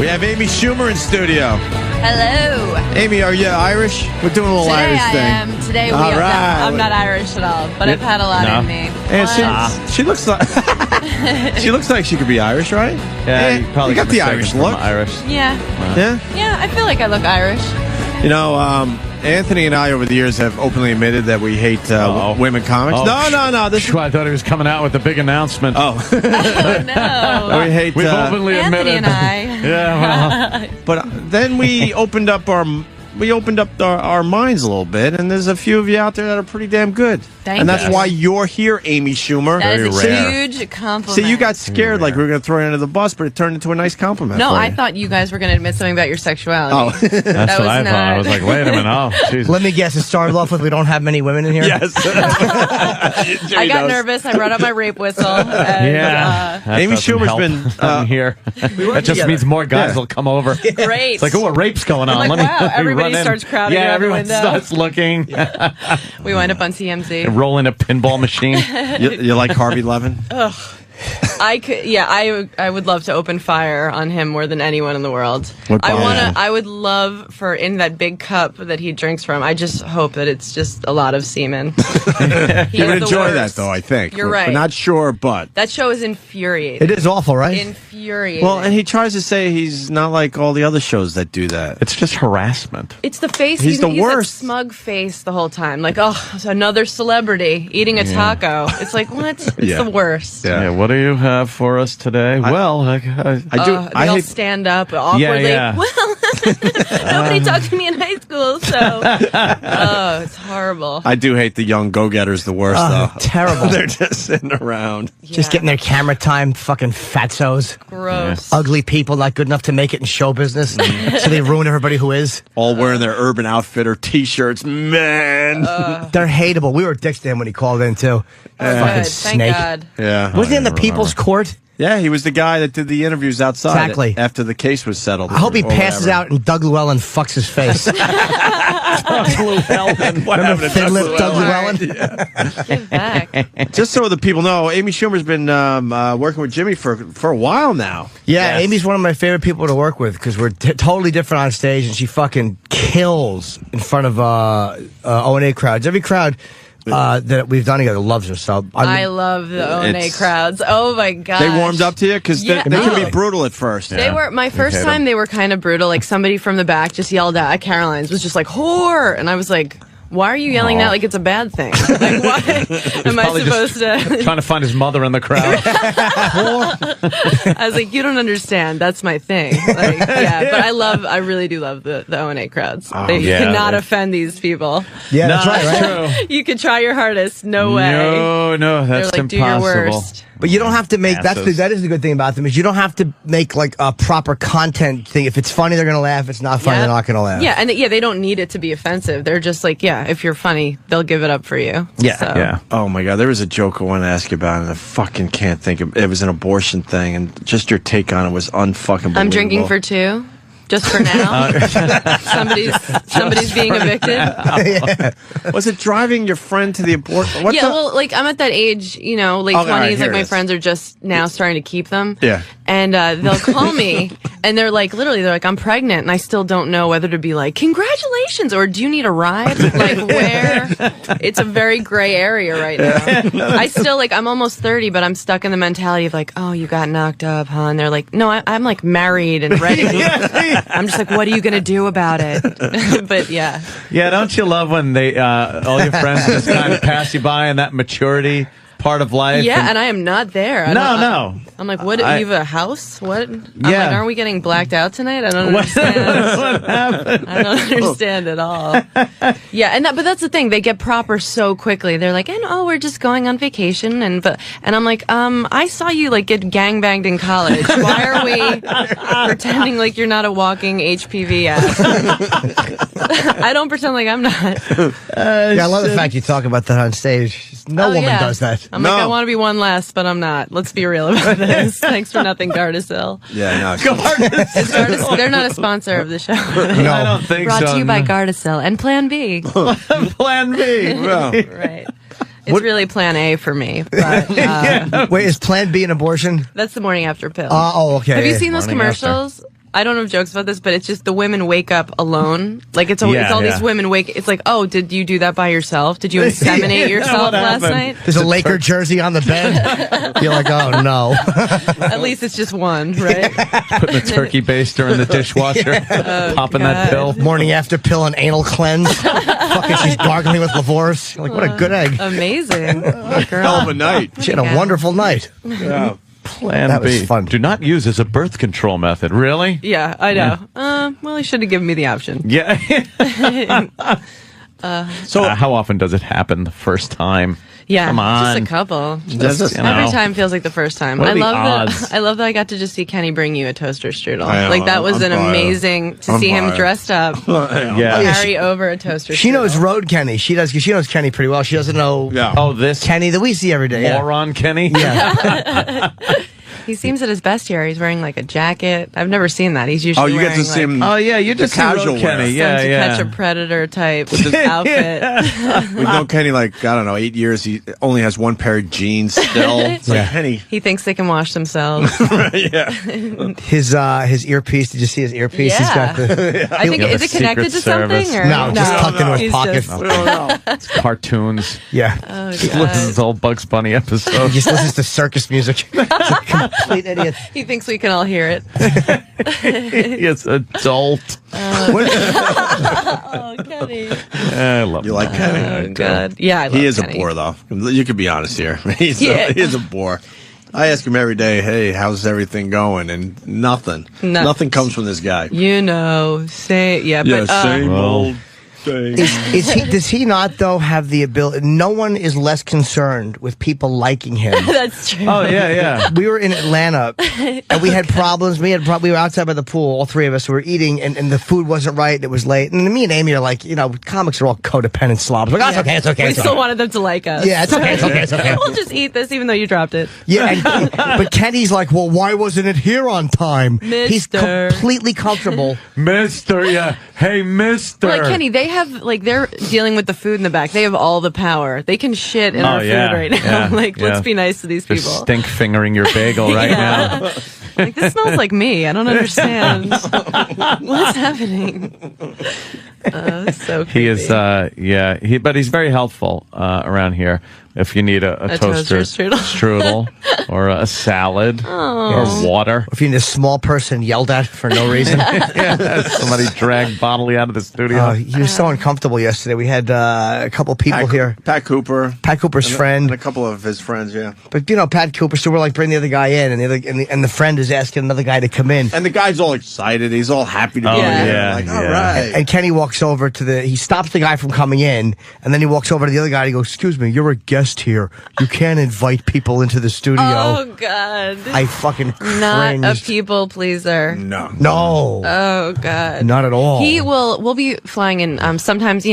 We have Amy Schumer in studio. Hello. Amy, are you Irish? We're doing a little Today Irish I thing. am. Today All right. I'm not Irish at all, but I've had a lot in me. And she looks like she looks like she could be Irish, right? Yeah, you probably got the Irish look. Irish. Yeah. Yeah. I feel like I look Irish. You know, Anthony and I over the years have openly admitted that we hate women comics. Oh, No. This is... I thought he was coming out with a big announcement. Oh. Oh, no. We hate... We've openly Anthony admitted. and I. Yeah, well. But then we opened up our minds a little bit, and there's a few of you out there that are pretty damn good. Thank and that's you. why you're here, Amy Schumer. That is a rare. huge compliment. See, you got scared like we were going to throw you under the bus, but it turned into a nice compliment. No, for I you. thought you guys were going to admit something about your sexuality. Oh. That's That what was I thought. I was like, wait a minute. Oh, Jesus. Let me guess. It started off with we don't have many women in here. Yes. I got nervous. I brought out my rape whistle. And, Yeah. That Amy doesn't Schumer's help been here. That just together. means more guys will come over. Great. It's like, oh, a rape's going on. I'm like, Let me, wow, let me everybody run in. starts crowding Yeah, around the everyone window. starts looking. We wind up on TMZ. Rolling a pinball machine. You like Harvey Levin? I would love to open fire on him more than anyone in the world. What bothers you? I would love for in that big cup that he drinks from. I just hope that it's just a lot of semen. You would enjoy that, though, I think. You're We're right. not sure, but... That show is infuriating. It is awful, right? Infuriating. Well, and he tries to say he's not like all the other shows that do that. It's just harassment. it's the face. He's the worst. That smug face the whole time. Like, oh, it's another celebrity eating a taco. It's like, what? It's Yeah. the worst. Yeah. Yeah, what do you have for us today? I do. They all hate... stand up awkwardly. yeah. Well, nobody talked to me in high school, so it's horrible. I do hate the young go-getters the worst, though. Terrible. They're just sitting around. Just getting their camera time. Fucking fatsos. Gross. Ugly people not good enough to make it in show business. So they ruin everybody who is. All wearing their Urban Outfitter T-shirts. Man. They're hateable. We were dicks to him when he called in, too. Fucking Good. Thank snake. God. Yeah. Wasn't he in the People's Court? Yeah, he was the guy that did the interviews outside Exactly. after the case was settled. I hope he or passes whatever. out and Doug Llewellyn fucks his face. What happened to Thin lip Doug Llewellyn? Llewellyn? Give back. Just so the people know, Amy Schumer's been working with Jimmy for a while now. Yeah, Yes. Amy's one of my favorite people to work with because we're totally different on stage, and she fucking kills in front of O&A crowds. Every crowd that we've done together loves her. So I love the O&A It's- crowds. Oh my god. They warmed up to you because Yeah. they can be Oh. brutal at first. They were my first hate time. them. They were kind of brutal. Like somebody from the back just yelled out at Caroline's, was just like whore, and I was like, "Why are you yelling that like it's a bad thing? Like why am I Probably supposed to?" trying to find his mother in the crowd. I was like, "You don't understand. That's my thing." Like, yeah, but I really do love the O&A crowds. They yeah. cannot offend these people. yeah, that's No, right, right? True. You could try your hardest. No way. No, They're that's like, do your impossible. worst. But you don't have to make Asses. that is the good thing about them is you don't have to make like a proper content thing. If it's funny, they're gonna laugh. If it's not funny, Yeah. they're not gonna laugh. Yeah, and they don't need it to be offensive. They're just like, yeah, if you're funny, they'll give it up for you. Yeah, So. Yeah. Oh my God, there was a joke I want to ask you about, and I fucking can't think of. It was an abortion thing, and just your take on it was unfucking. I'm drinking for two. Just for now. Somebody's being evicted. Was it driving your friend to the abortion? What Yeah, the? well, like I'm at that age, late all right, 20s. here Like my it is. friends are just now starting to keep them. Yeah. And they'll call me, and they're like, literally, they're like, I'm pregnant, and I still don't know whether to be like, congratulations, or do you need a ride? Like where? It's a very gray area right now. I still I'm almost 30, but I'm stuck in the mentality of like, oh, you got knocked up, huh? And they're like, no, I'm like married and ready. I'm just like, what are you gonna do about it? But yeah. Yeah, don't you love when they all your friends just kind of pass you by in that maturity part of life? Yeah, and I am not there. No. I'm like, what? You have a house? What? I'm like, Yeah. aren't we getting blacked out tonight? I don't understand. What happened? I don't understand at all. Yeah, but that's the thing. They get proper so quickly. They're like, we're just going on vacation, and I'm like, I saw you like get gangbanged in college. Why are we pretending like you're not a walking HPV ad? I don't pretend like I'm not. Yeah, I love the fact you talk about that on stage. No woman yeah. does that. I'm No. like, I want to be one less, but I'm not. Let's be real about this. Thanks for nothing, Gardasil. Yeah, no. They're not a sponsor of the show. I don't think Brought so. to you by Gardasil and Plan B. Plan B. Well, Right. It's really Plan A for me, but Wait, is Plan B an abortion? that's the morning after pill. Oh, okay. Have you seen those Morning after. commercials I don't have jokes about this, but it's just the women wake up alone. Like it's all these women wake. It's like, oh, did you do that by yourself? Did you inseminate yourself last night? There's a Laker jersey on the bed. You're like, oh no. At least it's just one, right? Putting a turkey baster in the dishwasher, popping that pill. Morning after pill and anal cleanse. Fucking, she's gargling with Lavorse. You're like, what a good egg. Amazing. Hell of a night. She had a wonderful night. Yeah. Plan That was B. fun. Do not use as a birth control method. Really? Yeah, I know. Well, he should have given me the option. Yeah. So How often does it happen the first time? Yeah, Come on. just a couple. Just, you know. Every time feels like the first time. What are I the love odds? that. I love that I got to just see Kenny bring you a toaster strudel. I know, Like that was I'm an fired. amazing to I'm see him fired. dressed up, Yeah. yeah, carry over a toaster. She knows strudel. Road Kenny. She does, because she knows Kenny pretty well. She doesn't know yeah. Oh, this Kenny that we see every day. Yeah. moron Kenny? Yeah. He seems at his best here. He's wearing like a jacket. I've never seen that. He's usually Oh, you get to wearing, see like, him. Oh, yeah, you just see casual Road wear. Kenny. Sent Yeah, to yeah. catch a predator type outfit. We've known Kenny like, I don't know, 8 years. He only has one pair of jeans still. It's like, Kenny. He thinks they can wash themselves. Yeah. His earpiece. Did you see his earpiece? He's got the I think He'll is have it connected Secret to something Service. or no, just tucked into his He's pocket. just- We don't know. Cartoons. Yeah. Oh, He God. listens to all Bugs Bunny He episodes. just listens to circus music. He's a complete idiot. He thinks we can all hear it. It's adult. Oh, Kenny. I love You like Kenny? Oh, God. Yeah, I love He is Kenny. a bore, though. You could be honest here. He Yeah. is a bore. I ask him every day, hey, how's everything going? And nothing. No. Nothing comes from this guy. You know, say Yeah, but same Well. old thing. Does he not, though, have the ability? No one is less concerned with people liking him. that's true. Oh, yeah, yeah. We were in Atlanta, and we had problems. We were outside by the pool, all three of us. We were eating, and the food wasn't right, and it was late. And me and Amy are like, comics are all codependent slobs. Like, oh, it's okay. We It's still okay. wanted them to like us. Yeah, it's okay. We'll just eat this even though you dropped it. Yeah, but Kenny's like, well, why wasn't it here on time? He's Mister. completely comfortable. Mister, yeah. Hey, mister. Like Kenny, they have like they're dealing with the food in the back. They have all the power. They can shit in our yeah, food right now. yeah, like, yeah. let's be nice to these They're people. stink fingering your bagel right Yeah. now. Like this smells like me. I don't understand. What's happening? So creepy. He is, but he's very helpful around here. If you need a toaster strudel or a salad or water. If you need a small person yelled at for no reason. Yeah, somebody dragged bodily out of the studio. He was so uncomfortable yesterday. We had a couple people here. Pat Cooper. Pat Cooper's And friend. a couple of his friends, yeah. But, Pat Cooper, so we're like, bring the other guy in. And the friend is asking another guy to come in. And the guy's all excited. He's all happy to be Yeah. here. yeah, Like, all yeah. right. And Kenny walks over he stops the guy from coming in, and then he walks over to the other guy and he goes, excuse me, you're a guest here. You can't invite people into the studio. Oh God. I fucking Not a cringed. people pleaser. No. No. Oh God. Not at all. We'll be flying in sometimes,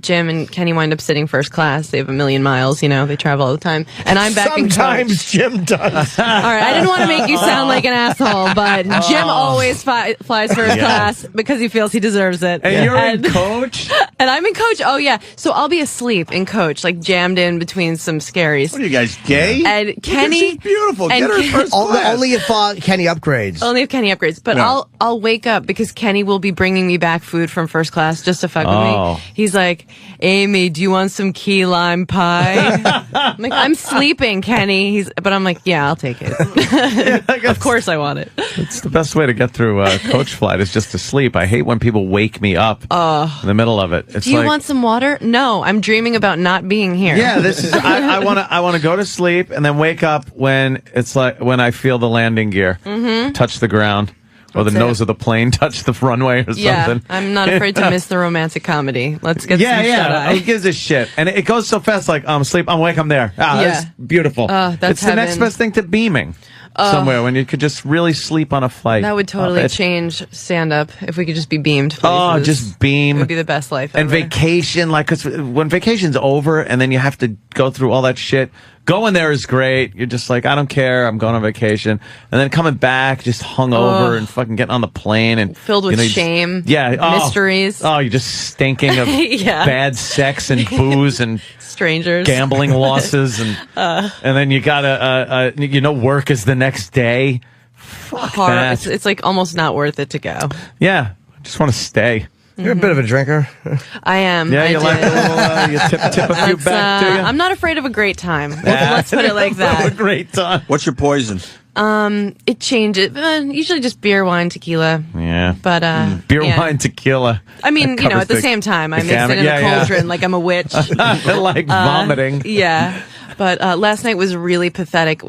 Jim and Kenny wind up sitting first class. They have 1 million miles, they travel all the time. And I'm back in coach. Sometimes Jim does. All right, I didn't want to make you sound like an asshole, but Jim always flies first class because he feels he deserves it. And you're in coach? And I'm in coach. Oh yeah, so I'll be asleep in coach, like jammed in between some scaries. What are you guys, gay? And Kenny, She's beautiful. Get and her first class. Only if Kenny upgrades. only if Kenny upgrades. But No. I'll wake up because Kenny will be bringing me back food from first class just to fuck with Oh. me. He's like, Amy, do you want some key lime pie? I'm like, I'm sleeping, Kenny. But I'm like, yeah, I'll take it. Of course I want it. It's the best way to get through a coach flight is just to sleep. I hate when people wake me up in the middle of it. It's Do you like, want some water? No, I'm dreaming about not being here. yeah, this is. I want to go to sleep and then wake up when it's like when I feel the landing gear touch the ground or That's the nose it. of the plane touch the runway or Yeah, something. I'm not afraid to miss the romantic comedy. Let's get some Yeah. shut-eye. Who gives a shit? And it goes so fast. Like I'm asleep. I'm awake. I'm there. Yeah. That's beautiful. That's it's the next heaven. best thing to beaming somewhere when you could just really sleep on a flight. That would totally It's- change stand-up if we could just be beamed. Oh, places. just beam. It would be the best life And ever. vacation, like, cause when vacation's over and then you have to go through all that shit, going there is great. You're just like, I don't care. I'm going on vacation. And then coming back, just hungover and fucking getting on the plane and Filled with you know, you just- shame, yeah, mysteries. Oh, you're just stinking of Yeah. bad sex and booze and Strangers. gambling losses and then you gotta, work is the next day. that. It's like almost not worth it to go. Yeah, I just want to stay. You're a bit of a drinker. I am. Yeah, I you do. like a little, you tip a few That's, back to you. I'm not afraid of a great time. Let's put it like Have a that. great time. What's your poison? It changes. Usually just beer, wine, tequila. Yeah. But Beer, yeah. wine, tequila. I mean, That you know, at covers the same time, I the mix it gamut. in Yeah, a yeah. cauldron like I'm a witch. Like vomiting. Yeah. But last night was really pathetic.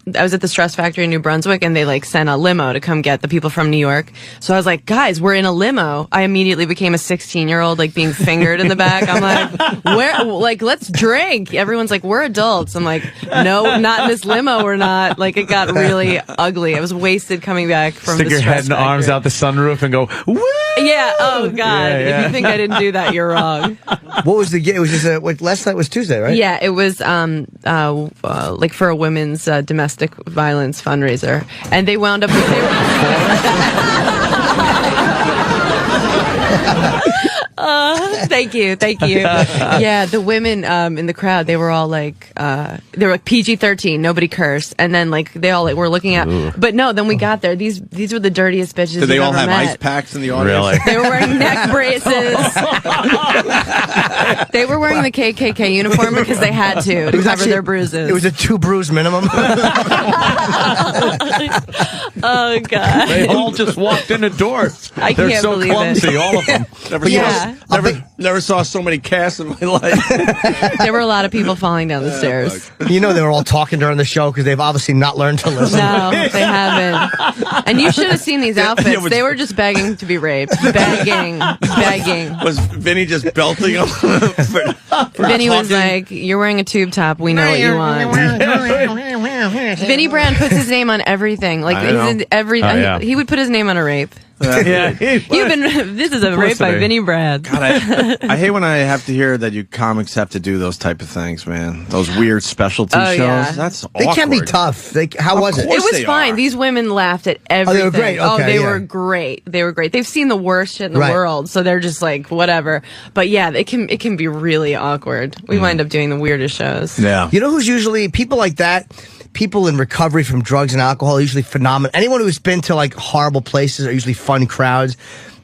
I was at the Stress Factory in New Brunswick, and they like sent a limo to come get the people from New York. So I was like, guys, we're in a limo. I immediately became a 16-year-old, like being fingered in the back. I'm like, where? Like, let's drink. Everyone's like, we're adults. I'm like, no, not in this limo. We're not. Like, it got really ugly. I was wasted coming back from Stick the your Stress head and Factory. arms out the sunroof and go, woo! Yeah. Oh God. Yeah, yeah. If you think I didn't do that, you're wrong. What was the game? It was just last night was Tuesday, right? Yeah, it was like for a women's domestic violence fundraiser, and they wound up. Thank you. Yeah, the women in the crowd, they were all like, they were like PG-13, nobody cursed, and then like they all like were looking at. But no, then we got there. These were the dirtiest bitches. Did they you've all ever have met. ice packs in the audience? Really? They were wearing neck braces. They were wearing the KKK uniform because they had to cover actually- their bruises. It was a 2 bruise minimum. Oh God! They all just walked in the doors. I They're can't so believe clumsy, it. all of them. Yeah. Never saw so many casts in my life. There were a lot of people falling down the stairs. You know they were all talking during the show because they've obviously not learned to listen. No, they haven't. And you should have seen these outfits. Yeah, They were just begging to be raped. Begging. Was Vinny just belting them? Vinny was like, "You're wearing a tube top. We know what you want." Vinny Brand puts his name on everything. Like I know. everything. Oh, yeah. He would put his name on a rape. Yeah. You've been. This is a rape by Publicity. Vinny Brand. God, I hate when I have to hear that you comics have to do those type of things, man. Those weird specialty Oh, shows. yeah. That's They can be awkward. tough. How was it? course. It was they fine. are. These women laughed at everything. they were great. Okay, they yeah. were great. They were great. They've seen the worst shit in the Right. world, so they're just like whatever. But yeah, it can be really awkward. We wind up doing the weirdest shows. Yeah. You know who's usually people like that? People in recovery from drugs and alcohol are usually phenomenal. Anyone who's been to like horrible places are usually fun crowds.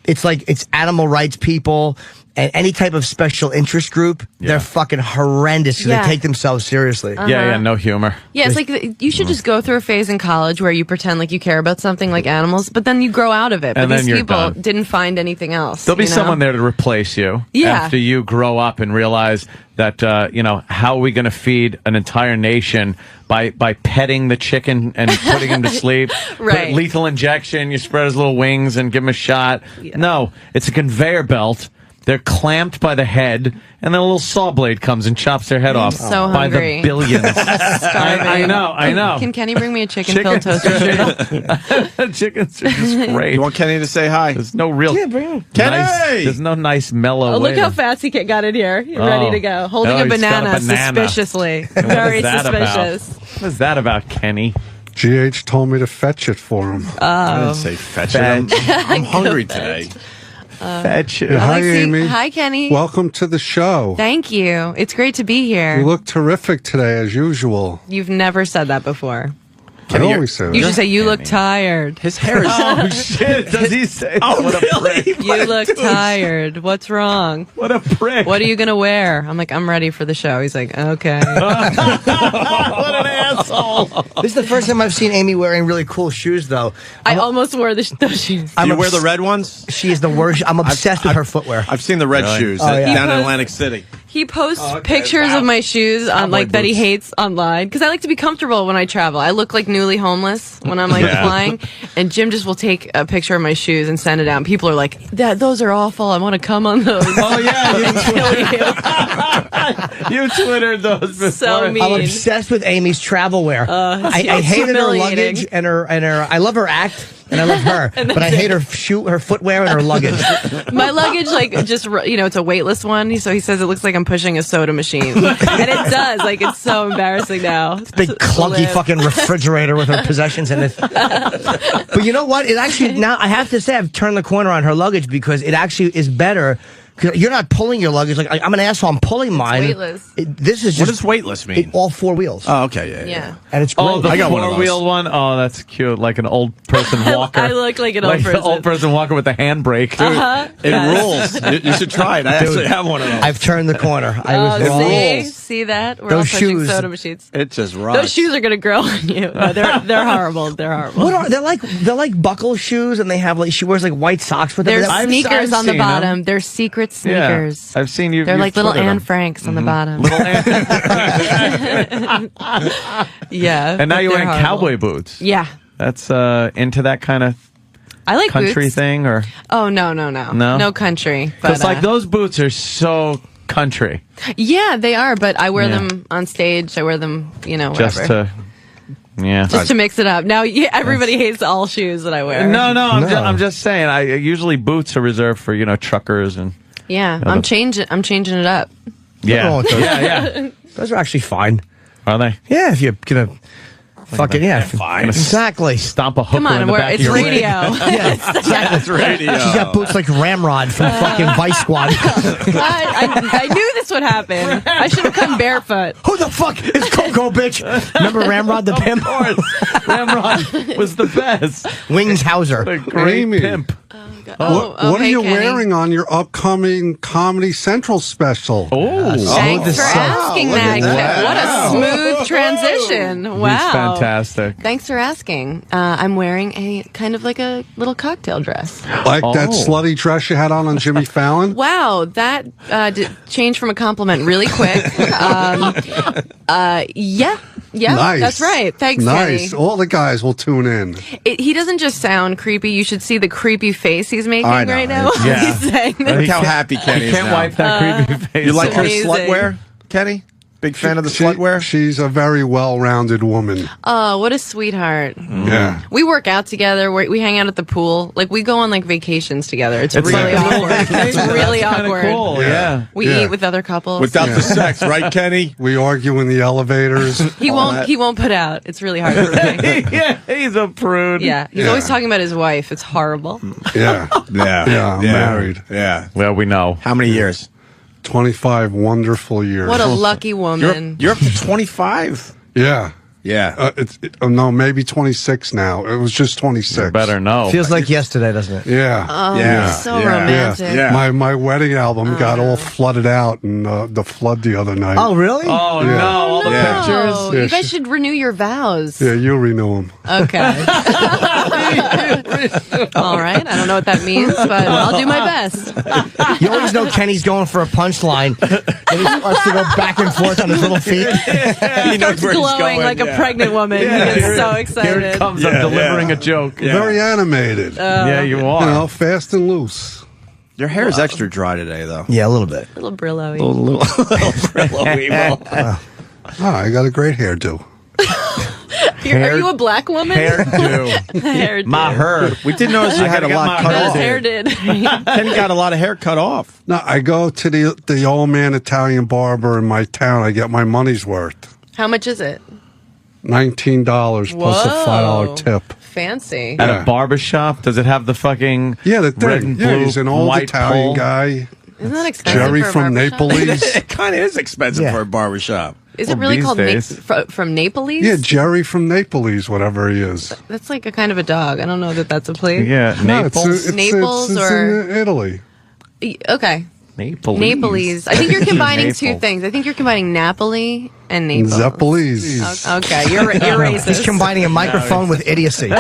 It's like it's animal rights people and any type of special interest group. Yeah. They're fucking horrendous because Yeah. they take themselves seriously. Yeah, no humor. Yeah, it's like you should just go through a phase in college where you pretend like you care about something like animals, but then you grow out of it. But And then these you're people done. didn't find anything else. There'll be you know? someone there to replace you Yeah. after you grow up and realize that, how are we going to feed an entire nation by petting the chicken and putting him to sleep? Right. Put lethal injection, you spread his little wings and give him a shot. No, it's a conveyor belt. They're clamped by the head, and then a little saw blade comes and chops their head off so by hungry. the billions. I know. Can Kenny bring me a chicken-filled toaster strudel? Chickens are just great. You want Kenny to say hi? There's no real Kenny! there's no nice mellow Oh, look way how to- fast he got in here. He's ready to go. Holding Oh, a he's got a banana banana. suspiciously. What Very is that about? suspicious. What is that about, Kenny? GH told me to fetch it for him. I didn't say fetch it. I'm hungry today. Fetch it. Yeah, hi, Alexi- Amy. Hi, Kenny. Welcome to the show. Thank you. It's great to be here. You look terrific today, as usual. You've never said that before. I always say that. You should say you look tired. His hair is. Oh shit! Does he say? Oh, What a really? prick! You look tired. What's wrong? What a prick! What are you gonna wear? I'm like, I'm ready for the show. He's like, okay. What an asshole! This is the first time I've seen Amy wearing really cool shoes, though. I almost wore those shoes. You wear the red ones? She is the worst. I'm obsessed with her footwear. I've seen the red Really? shoes Oh, yeah. down He in posts- Atlantic City. He posts pictures of my shoes on like that he boots. hates online because I like to be comfortable when I travel. I look like newly homeless when I'm like Yeah. flying, and Jim just will take a picture of my shoes and send it out. And people are like, "That those are awful. I want to come on those." Oh yeah, you twittered those before. So mean. I'm obsessed with Amy's travel wear. I it's hated her humiliating. luggage and her. I love her act and I love her, but I hate her her footwear and her luggage. My luggage, like, just, it's a weightless one. So he says it looks like I'm pushing a soda machine. And it does. Like, it's so embarrassing now. Big clunky fucking refrigerator with her possessions in it. But you know what? It actually, now I have to say I've turned the corner on her luggage because it actually is better You're not pulling your luggage. Like I'm an asshole. I'm pulling mine. weightless. This is What just does weightless mean? all 4 wheels. Oh, okay, yeah. Yeah. And it's great. Oh, the I got one of those. four-wheel one? Oh, that's cute. Like an old person walker. I look like an old the person. old person walker with the handbrake. It rules. You should try it. I actually have one of those. I've turned the corner. I was Oh, wrong. see that? We're Those all touching shoes. soda machines. It just rocks. Those shoes are gonna grow on you. No, they're horrible. They're horrible. What are they're like buckle shoes, and they have like she wears like white socks with them. There's I've sneakers on the seen bottom. them. They're secret Yeah, sneakers. I've seen you. They're you've like little Twittered Anne them. Franks on the bottom. Little Anne. Yeah. And now but you're they're wearing horrible. cowboy boots. Yeah. That's into that kind of I like country boots. thing, or Oh no. No? No country. But it's like those boots are so country. yeah, they are. But I wear Yeah. them on stage. I wear them, whatever. Just to, yeah. Just to mix it up. Now, everybody hates all shoes that I wear. No, I'm, No. I'm just saying. I usually boots are reserved for truckers and Yeah, I'm changing it up. yeah, wrong with those. yeah. Those are actually fine. Are they? Yeah, if you're gonna fucking fine. exactly. Stomp a hooker Come on, in the back it's of your leg. radio. Yeah, That's radio. she's got boots like Ramrod from fucking Vice Squad. I knew this would happen. I should have come barefoot. Who the fuck is Coco, bitch? Remember Ramrod the pimp? Ramrod was the best. Wings Hauser. The great Amy. pimp. What are hey, you Kenny. wearing on your upcoming Comedy Central special? Oh, Thanks the for sun. asking Look that. at that. What a smooth transition. Wow. he's fantastic. Thanks for asking. I'm wearing a kind of like a little cocktail dress. Like that Oh. slutty dress you had on Jimmy Fallon? Wow, that changed from a compliment really quick. Yeah, Nice. that's right. Thanks, Nice. Kenny. All the guys will tune in. He doesn't just sound creepy. You should see the creepy face he's making I know. right now. Yeah. He's saying that. Look how happy Kenny You is can't now. wipe that creepy face. You like her Amazing. slutwear, Kenny? Big fan of the She- slutwear? She's a very well-rounded woman. Oh, what a sweetheart. Yeah. We work out together. We hang out at the pool. Like, we go on, like, vacations together. It's really like a little awkward. It's really Kinda awkward. cool. Yeah. We Yeah. eat with other couples. Without the sex, right, Kenny? We argue in the elevators. he won't put out. It's really hard for me. Yeah, he's a prude. Yeah. He's Yeah. always talking about his wife. It's horrible. Yeah. Yeah, I'm married. Yeah. Well, we know. How many years? 25 wonderful years. What a lucky woman. You're up to 25. Yeah. Yeah. No, maybe 26 now. It was just 26. You better know. Feels like yesterday, doesn't it? Yeah. Oh, Yeah. so Yeah. romantic. Yeah. My wedding album got all flooded out in the flood the other night. Oh, really? Oh Yeah. no! All the Yeah. pictures. Oh, Yeah, you guys she- should renew your vows. Yeah, you'll renew them. Okay. All right. I don't know what that means, but I'll do my best. You always know Kenny's going for a punchline, and he starts to go back and forth on his little feet. He knows where he's Glowing going, like a yeah. pregnant woman. He Here is so it excited. comes. Yeah, I'm delivering yeah. a joke. Yeah. Very animated. Yeah, you are. You know, fast and loose. Your hair is extra dry today, though. Yeah, a little bit. Little Brillo-y. little Brillo-y. Oh, I got a great hairdo. Are you a black woman? Hairdo. Hairdo. My hair. We did notice you I had a gotta get lot my cut His off. hair did. Kenny got a lot of hair cut off. No, I go to the old man Italian barber in my town. I get my money's worth. How much is it? $19 plus a $5 tip. Fancy. At Yeah. a barber shop, does it have the fucking Yeah, the red thing. and Yeah, blue he's an old white Italian pole? guy. Isn't that expensive Jerry for a from barbershop? Naples. It kind of is expensive Yeah. for a barbershop. Is it Well, really these called days. from Naples? Yeah, Jerry from Naples, whatever he is. That's like a kind of a dog. I don't know that that's a place. Yeah, No, Naples. Naples it's or- in Italy. Okay. Naples. Naples. I think you're combining two Naples. things. I think you're combining Napoli and Naples. Zeppelins. Okay, you're He's racist. combining a microphone with idiocy.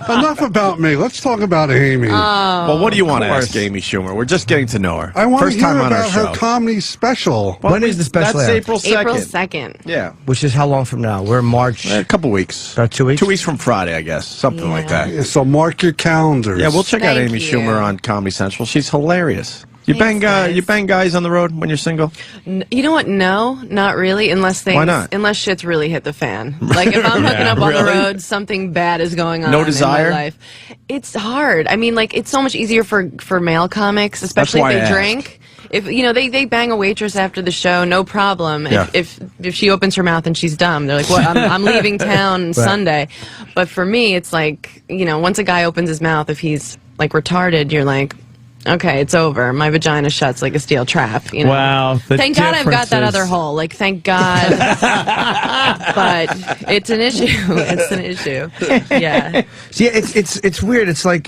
Enough about me. Let's talk about Amy. Well, what do you want to course. ask Amy Schumer? We're just getting to know her. I want First to hear time on our about show. her comedy special. When is the special That's air? April 2nd. April 2nd. Yeah. Which is how long from now? We're in March. A couple weeks. About 2 weeks? 2 weeks from Friday, I guess. Something like that. Yeah, so mark your calendars. Yeah, we'll check out Thank Amy you. Schumer on Comedy Central. She's hilarious. You Thanks, guys. you bang guys on the road when you're single? You know what? No, not really. Unless things, Why not? Unless shit's really hit the fan. Like if I'm hooking up on the Really? road, something bad is going on No desire? in my life. It's hard. I mean, like it's so much easier for male comics, especially why if I they asked. drink. If they bang a waitress after the show, no problem. Yeah. If she opens her mouth and she's dumb, they're like, "What? I'm leaving town Sunday." But for me, it's like once a guy opens his mouth, if he's like retarded, you're like, okay, it's over. My vagina shuts like a steel trap. You know? Wow. Thank God I've got that other hole. Like, thank God. But it's an issue. It's an issue. Yeah. See, it's weird. It's like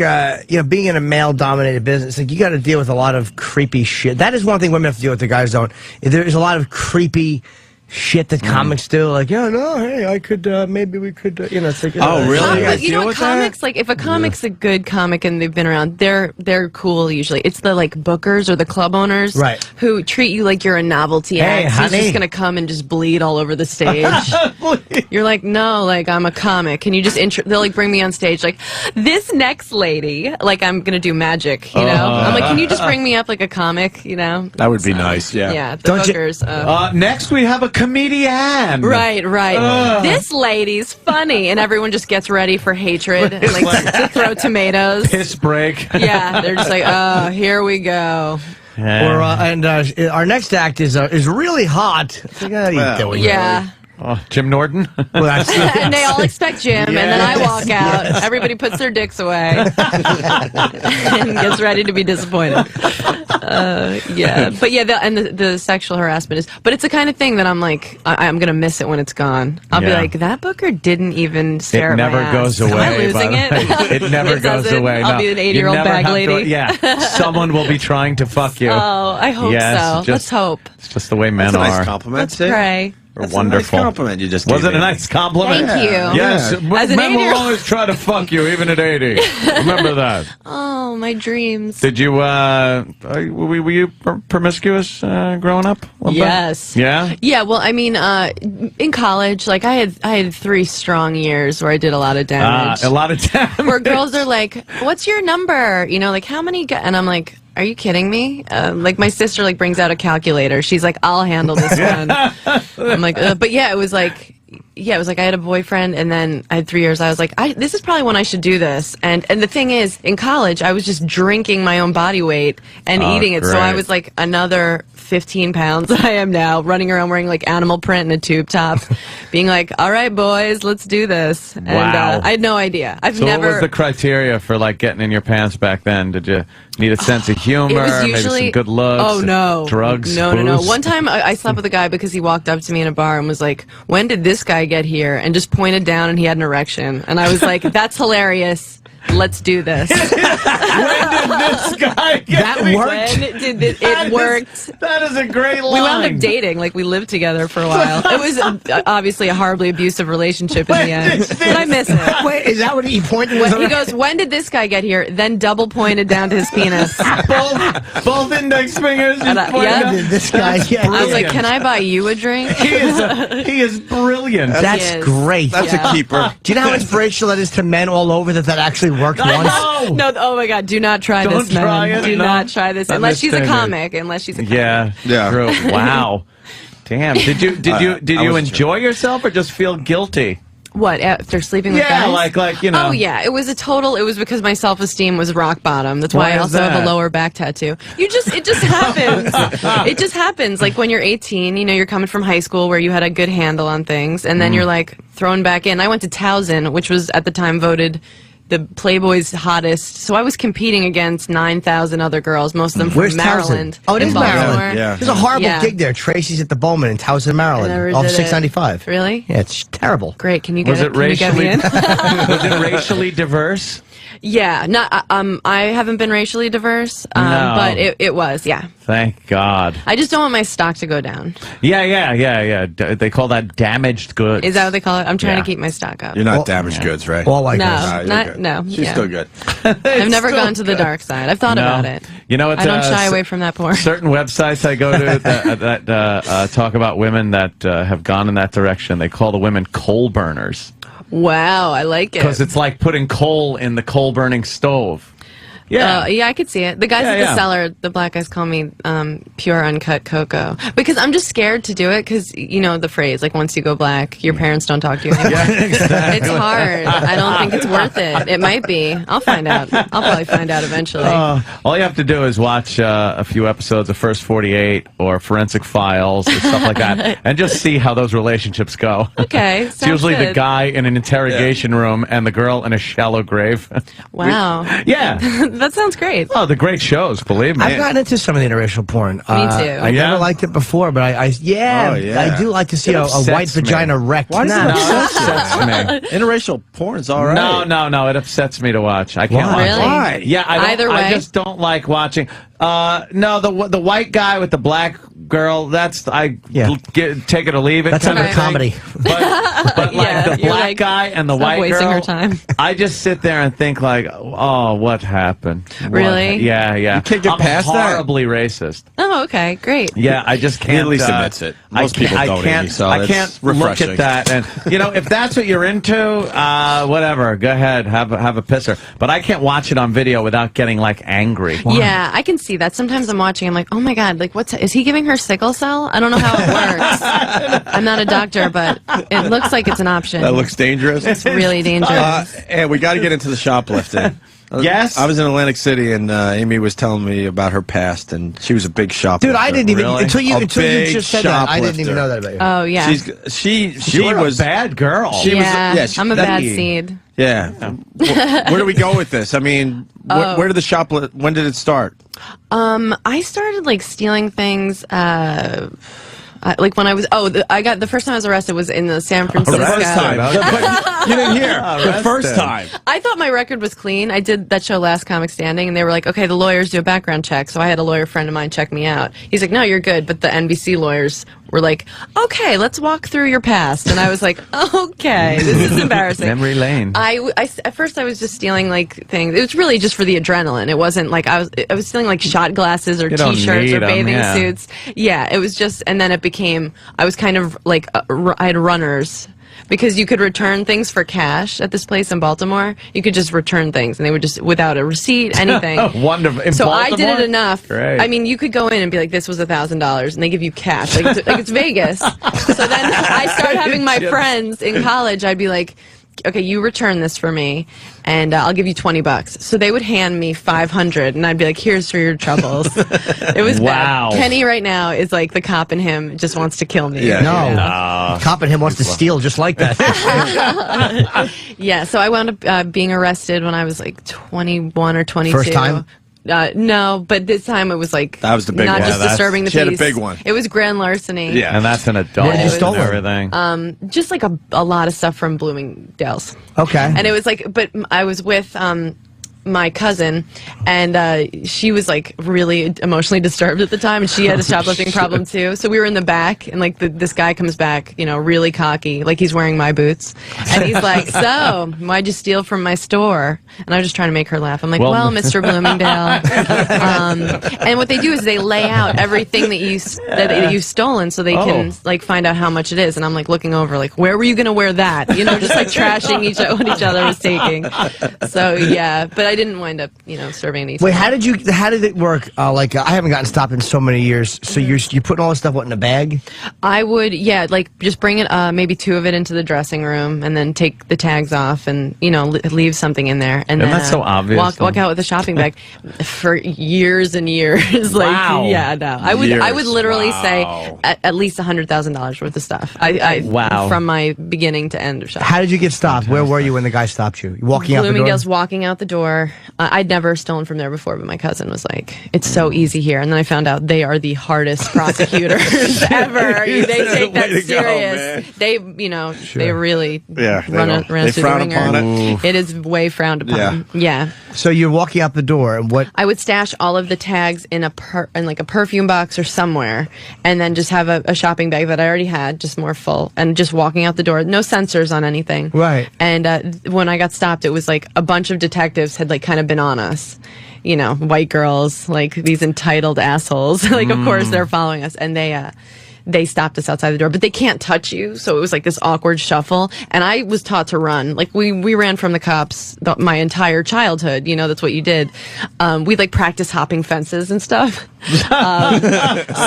being in a male-dominated business. Like you got to deal with a lot of creepy shit. That is one thing women have to deal with. The guys don't. There's a lot of creepy shit that comics do. Like, hey, I could maybe we could. It's like. Oh, really? You know what comics like? If a comic's a good comic and they've been around, they're cool usually. It's the like bookers or the club owners, right, who treat you like you're a novelty hey, act. honey. He's just gonna come and just bleed all over the stage. You're like, no, like I'm a comic. Can you just they'll like bring me on stage like this next lady, like I'm gonna do magic, you know? I'm like, can you just bring me up like a comic, you know? That would be nice. Yeah. Yeah. The Don't bookers. Next we have a comedian. Right. This lady's funny, and everyone just gets ready for hatred and like to throw tomatoes. Piss break. Yeah, they're just like, oh, here we go. Our next act is really hot. It's like, what are you doing? Yeah. Oh, Jim Norton. Well, And they all expect Jim, and then I walk out. Everybody puts their dicks away and gets ready to be disappointed. Yeah, but yeah, the sexual harassment is, but it's the kind of thing that I'm like, I'm gonna miss it when it's gone. I'll be like, that booker didn't even stare. It never at my goes ass. away. Am I losing it? It never goes doesn't? away. I'll be an 80-year-old bag lady. Someone will be trying to fuck you. Oh, I hope so. Let's hope. It's just the way men That's a are. nice compliment. Let's Sid. pray. Or That's wonderful. A nice compliment you just Was gave it a me. nice compliment? Thank you. Yes. As an Men will 80-year-old. always try to fuck you, even at 80. Remember that. Oh, my dreams. Did you, were you promiscuous growing up? a little bit? Yes. Yeah? Yeah, well, I mean, in college, like I had 3 strong years where I did a lot of damage. A lot of damage. Where girls are like, "What's your number?" You know, like how many? And I'm like, "Are you kidding me?" Like my sister like brings out a calculator. She's like, "I'll handle this one." I'm like, but yeah, it was like. Yeah, it was like I had a boyfriend, and then I had 3 years. I was like, this is probably when I should do this. And the thing is, in college, I was just drinking my own body weight and eating it. So I great. was like another 15 pounds than I am now, running around wearing like animal print and a tube top, being like, all right, boys, let's do this. And Wow. I had no idea. I've So never. what was the criteria for like getting in your pants back then? Did you need a sense of humor, It was maybe usually some good looks? Oh no, drugs? No. booze? One time I slept with a guy because he walked up to me in a bar and was like, "When did this guy get here?" And just pointed down, and he had an erection. And I was like, "That's hilarious. Let's do this." When did this guy get That me? worked? When did it worked. That is a great line. We wound up dating. Like, we lived together for a while. It was obviously a horribly abusive relationship in the end. But I miss it. Wait, is that what he pointed? He goes, "When did this guy get here?" Then double pointed down to his penis. both index fingers. And yeah. Did this guy? Yeah, I was like, "Can I buy you a drink?" He is brilliant. that's He is. great. That's Yeah. a keeper. Do you know how inspirational that is to men all over that actually worked once? No, oh my God, do not try Don't this, man. try it, Do no. not try this. Not Unless she's a this comic. Unless she's a comic. Yeah. Yeah. True. Wow. Damn. Did you I wasn't enjoy yourself or just feel guilty? What, after sleeping with Yeah, guys? like you know. Oh, yeah. It was because my self-esteem was rock bottom. That's why Why I is also have that? a lower back tattoo. It just happens. It just happens. Like when you're 18, you know, you're coming from high school where you had a good handle on things, and then you're like thrown back in. I went to Towson, which was at the time voted the Playboy's hottest. So I was competing against 9,000 other girls, most of them from Where's Maryland. Towson? Oh, it in is Baltimore. Maryland. Yeah. There's a horrible Yeah. gig there. Tracy's at the Bowman in Towson, Maryland, never off did it. 695. Really? Yeah, it's terrible. Great. Can you get Was it Can you get me racially? in? Was it racially diverse? Yeah, not. I haven't been racially diverse, No. but it was. Yeah, Thank God. I just don't want my stock to go down. Yeah. They call that damaged goods. Is that what they call it? I'm trying Yeah. to keep my stock up. You're not Well, damaged goods, right? All like No. us. You're not- good. no, She's yeah. still good. I've never still gone to the dark side. I've thought No. about it. You know, it's, I don't shy away from that porn. Certain websites I go to that talk about women that have gone in that direction. They call the women coal burners Wow, I like it. because it's like putting coal in the coal burning stove. Yeah. Yeah, I could see it. The guys at the Yeah. cellar, the black guys call me pure uncut cocoa because I'm just scared to do it because you know the phrase like once you go black, your parents don't talk to you anymore. Exactly. It's hard. I don't think it's worth it. It might be. I'll find out. I'll probably find out eventually. All you have to do is watch a few episodes of First 48 or Forensic Files or stuff like that, and just see how those relationships go. Okay, It's usually the guy in an interrogation room and the girl in a shallow grave. Wow. Yeah. That sounds great. Oh, the great shows, believe me. I've gotten into some of the interracial porn. Me too. I Yeah? never liked it before, but I yeah. I do like to see It a upsets white me. vagina wrecked. Why does it No, upset it upsets me. Interracial porn's all right. No, it upsets me to watch. I can't Why? watch Really? it. Why? Yeah, Either way. I just don't like watching. No, the white guy with the black girl. That's take it or leave it. That's kind under of thing. comedy. But like Yeah, the you're black like, guy and the stop white wasting girl. her time. I just sit there and think like, oh, what happened? Really? Yeah. You can't get I'm past that? horribly racist. Oh, okay, great. Yeah, I just can't. He at least admits it. Most people don't, Amy, so I it's can't refreshing. look at that. And if that's what you're into, whatever. Go ahead, have a pisser. But I can't watch it on video without getting like angry. Yeah, I can see that. Sometimes I'm watching, I'm like, oh my God, like is he giving her sickle cell? I don't know how it works. I'm not a doctor, but it looks like it's an option. That looks dangerous. It's really dangerous. And we got to get into the shoplifting. Yes? I was in Atlantic City, and Amy was telling me about her past, and she was a big shoplifter. Dude, I didn't even Really? until you A big just said that. I didn't even shoplifter. know that about you. Oh, yeah. She You're was a bad girl. She was- yeah, she- I'm a that- bad seed. Yeah. Where do we go with this? I mean, where did the shoplift? When did it start? I started like stealing things. Like when I was the first time I was arrested was in the San Francisco. The first time. Okay. You didn't hear. The Arrested. first time. I thought my record was clean. I did that show Last Comic Standing, and they were like, okay, the lawyers do a background check. So I had a lawyer friend of mine check me out. He's like, no, you're good. But the NBC lawyers were like, okay, let's walk through your past. And I was like, okay, this is embarrassing. Memory lane. At first I was just stealing like things. It was really just for the adrenaline. It wasn't like I was stealing like shot glasses or You don't T-shirts need or 'em, bathing yeah. suits. Yeah, it was just, and then it became, I was kind of like, I had runners. Because you could return things for cash at this place in Baltimore. You could just return things, and they would just, without a receipt, anything. Wonderful. In So I did Baltimore? it enough. Great. I mean, you could go in and be like, this was $1,000, and they give you cash. Like it's Vegas. So then I started having my friends in college. I'd be like, okay, you return this for me, and I'll give you $20. So they would hand me 500, and I'd be like, here's for your troubles. It was Wow. bad. Kenny right now is like the cop in him just wants to kill me. Yeah. No. Cop in him wants to steal just like that. Yeah, so I wound up being arrested when I was like 21 or 22. First time? No, but this time it was like That was the big not one. just Yeah, disturbing the she peace. had a big one. It was grand larceny. Yeah. And that's an adult What did you and steal? everything. Just like a lot of stuff from Bloomingdale's. Okay. And it was like, but I was with my cousin, and she was like really emotionally disturbed at the time, and she had a shoplifting problem too. So we were in the back, and like this guy comes back, really cocky, like he's wearing my boots, and he's like, "So, why'd you steal from my store?" And I was just trying to make her laugh. I'm like, Well, "Well, Mr. Bloomingdale," and what they do is they lay out everything that you've stolen, so they can like find out how much it is. And I'm like looking over, like, where were you gonna wear that? Just like trashing what each other was taking. So yeah, but I didn't wind up, serving any time. Wait, how did it work? I haven't gotten stopped in so many years. So you're putting all this stuff in a bag? I would, just bring it, maybe 2 of it into the dressing room, and then take the tags off, and leave something in there, and then that's so obvious, walk out with a shopping bag for years and years. Wow. I would literally say at least $100,000 worth of stuff. Wow. From my beginning to end of shopping. How did you get stopped? Where were you when the guy stopped you? You walking out the door? Bloomingdale's walking out the door. I'd never stolen from there before, but my cousin was like, "It's so easy here." And then I found out they are the hardest prosecutors ever. They take that Way to go, serious. man. They really run us they through frown the ringer. upon it. It is way frowned upon. Yeah. So you're walking out the door, and what? I would stash all of the tags in like a perfume box or somewhere, and then just have a shopping bag that I already had, just more full, and just walking out the door. No sensors on anything. Right. And when I got stopped, it was like a bunch of detectives had like kind of been on us. White girls, like these entitled assholes. Like, of course, they're following us, and they stopped us outside the door, but they can't touch you. So it was like this awkward shuffle. And I was taught to run. Like we ran from the cops my entire childhood. That's what you did. We'd like practice hopping fences and stuff.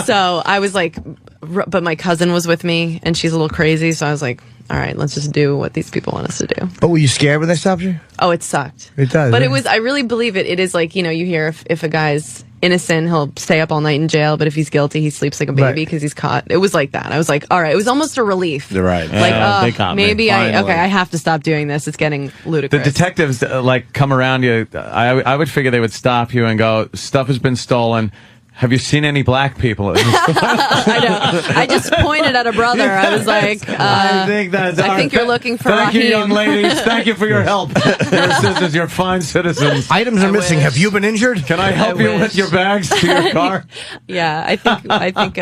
So I was like, but my cousin was with me, and she's a little crazy. So I was like, all right, let's just do what these people want us to do. But were you scared when they stopped you? Oh, it sucked. It does, But yeah. it was, I really believe it. It is like, you hear if a guy's innocent, he'll stay up all night in jail, but if he's guilty, he sleeps like a baby Right. because he's caught. It was like that. I was like, all right, it was almost a relief. You're right. Yeah, they caught me, maybe finally. I have to stop doing this. It's getting The ludicrous. detectives like come around you. I would figure they would stop you and go, "Stuff has been stolen. Have you seen any black people?" I know. I just pointed at a brother. I was like, I think you're looking for Thank you, Raheem. young ladies. Thank you for your help. Your assistance. You're fine citizens. Items are missing. wish. Have you been injured? Can I help I you wish. with your bags to your car? Yeah, I think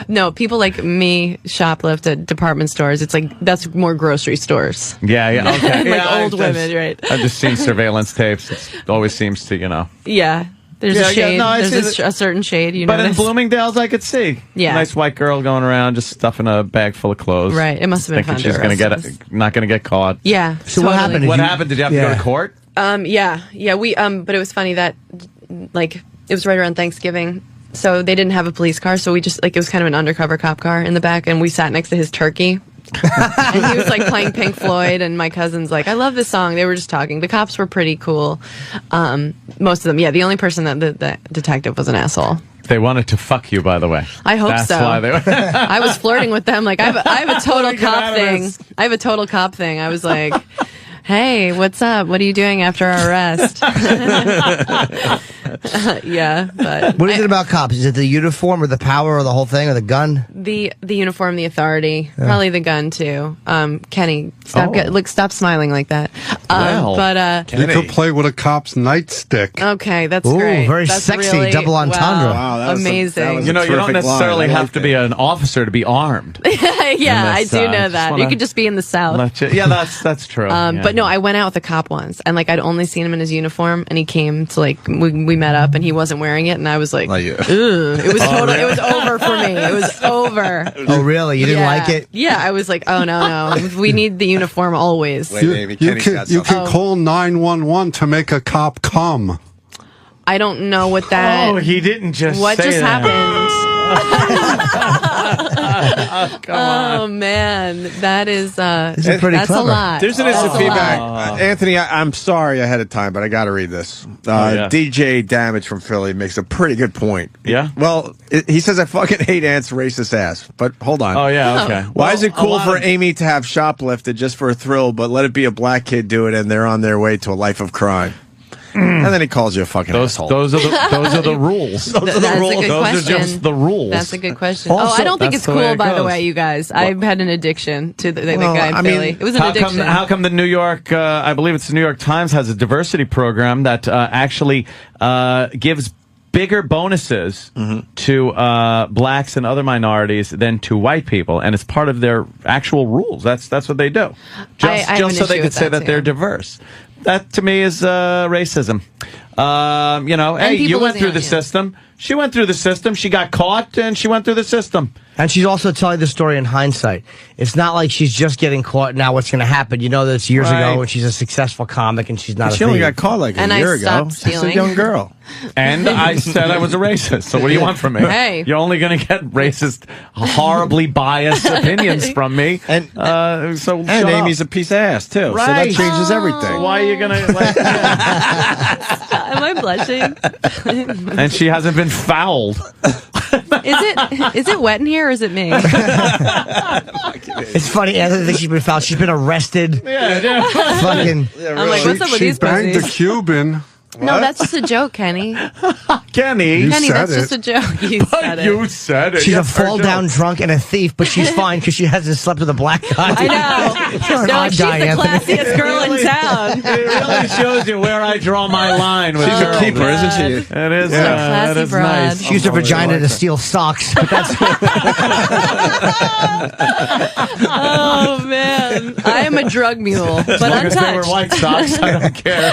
no, people like me shoplift at department stores. It's like that's more grocery stores. Yeah. Okay. Like Yeah, old women, right? I've just seen surveillance tapes. It always seems to, Yeah. There's Yeah, a shade. no, I see There's a certain shade, you know. But in Bloomingdale's, I could see. Yeah. Nice white girl going around just stuffing a bag full of clothes. Right. It must have been Thinking fun she's to going to arrest us. not going to get caught. Yeah. So what happened? Did What you- happened? Did you have to go Yeah. to court? Yeah. We but it was funny that like it was right around Thanksgiving. So they didn't have a police car, so we just like it was kind of an undercover cop car in the back, and we sat next to his turkey. And he was like playing Pink Floyd, and my cousin's like, "I love this song." They were just talking. The cops were pretty cool. Most of them, yeah. The only person that the detective was an asshole. They wanted to fuck you, by the way. I hope That's so. why they were. I was flirting with them. Like I have a total Get out cop of thing. this. I have a total cop thing. I was like, "Hey, what's up? What are you doing after our arrest?" Yeah, but What is it about cops? Is it the uniform or the power or the whole thing or the gun? the uniform, the authority, probably the gun too. Kenny, Oh. stop smiling like that. Well. But You could play with a cop's nightstick. okay, that's Ooh, great. very That's sexy, really, double entendre. Wow, that was amazing. that was You know, you don't terrific necessarily line. I have to liked be it. an officer to be armed. Yeah, I this, do know just that. wanna You could just be in the South. Yeah, that's true. Yeah. But no, I went out with a cop once, and like I'd only seen him in his uniform, and he came to like we met up, and he wasn't wearing it, and I was like, Like you. "Ugh." It was total. It was over for me. It was over. Oh, really? You didn't Yeah. like it? Yeah, I was like, oh no, we need the uniform always. Wait, Amy, Kenny's got You something. can call 911 to make a cop come. I don't know what that. Oh, he didn't just what say just that. happened? Oh man, that is This is pretty that's clever. a lot. There's an That's instant a feedback. lot. Anthony, I'm sorry ahead of time, but I got to read this. yeah. DJ Damage from Philly makes a pretty good point. Yeah? Well, he says, I fucking hate Ant's racist ass. But hold on. Oh, yeah, okay. Why is it a cool lot for of- Amy to have shoplifted just for a thrill, but let it be a black kid do it and they're on their way to a life of crime? And then he calls you a fucking asshole. Those are the rules. That's a good Those question. are just the rules. That's a good question. Also, I don't think that's it's the way cool, it by the goes. way, you guys. I've had an addiction to the Well, guy in I mean, Philly. It was an addiction. How come the New York, I believe it's the New York Times, has a diversity program that actually gives bigger bonuses to blacks and other minorities than to white people, and it's part of their actual rules. That's what they do, I have just an so they issue could with say that, that they're too. diverse. That to me is racism. Hey, you people went losing through out, the yeah. system. She went through the system. She got caught, and she went through the system. And she's also telling the story in hindsight. It's not like she's just getting caught now. What's going to happen? You know that it's years Right. ago and she's a successful comic and she's not a She only thief. got caught like And a I year ago. stopped She's a stealing. young girl. And I said I was a racist. So what do you want from me? Hey. You're only going to get racist, horribly biased opinions from me. And- so shut And up. Amy's a piece of ass, too. So that Right. changes everything. Why are you going to... Like, Am I blushing? and she hasn't been fouled. Is it wet in here or is it me? It's funny. Anthony thinks she's been found. She's been arrested. Yeah. Fucking. I'm like, what's up with She these banged a pussies? Cuban. No, that's just a joke, Kenny. Kenny. You Kenny, said that's it. just a joke. You said it. You said it. She's a Yes, I fall do. down drunk and a thief, but she's fine because she hasn't slept with a black guy. I know. You're an They're like, odd she's guy, the Anthony. classiest girl in town. It really shows you where I draw my line. With She's a girls. keeper, isn't she? It is. Yeah. That Classy is broad. nice. She used her vagina to steal socks, but that's Oh man, I am a drug mule, but As long as they were untouched. White Sox, I don't care.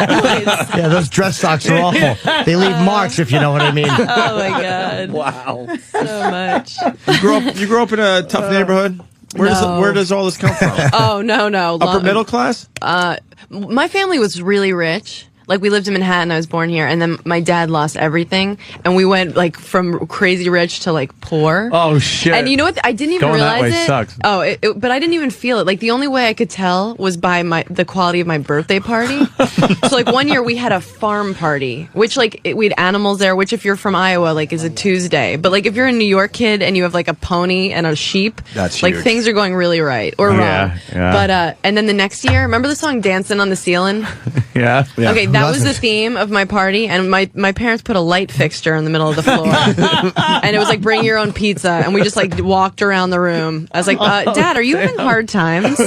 yeah. Those dress socks are awful. They leave marks, if you know what I mean. Oh my god, Wow. so much. You grew up in a tough neighborhood? No. Where does all this come from? Oh no. Upper middle class? My family was really rich. like we lived in Manhattan. I was born here, and then my dad lost everything, and we went like from crazy rich to like poor. Oh shit! And you know what? I didn't even Going that realize way it. sucks. Oh, but I didn't even feel it. Like the only way I could tell was by the quality of my birthday party. So like one year we had a farm party, which like we had animals there. Which if you're from Iowa, like is a Tuesday. But like if you're a New York kid and you have like a pony and a sheep, That's like huge. things are going really right or wrong. Yeah. But and then the next year, remember the song "Dancing on the Ceiling"? Yeah. Okay, that was the doesn't? theme of my party, and my parents put a light fixture in the middle of the floor, and it was like bring your own pizza, and we just like walked around the room. I was like, Dad, are you having hard times?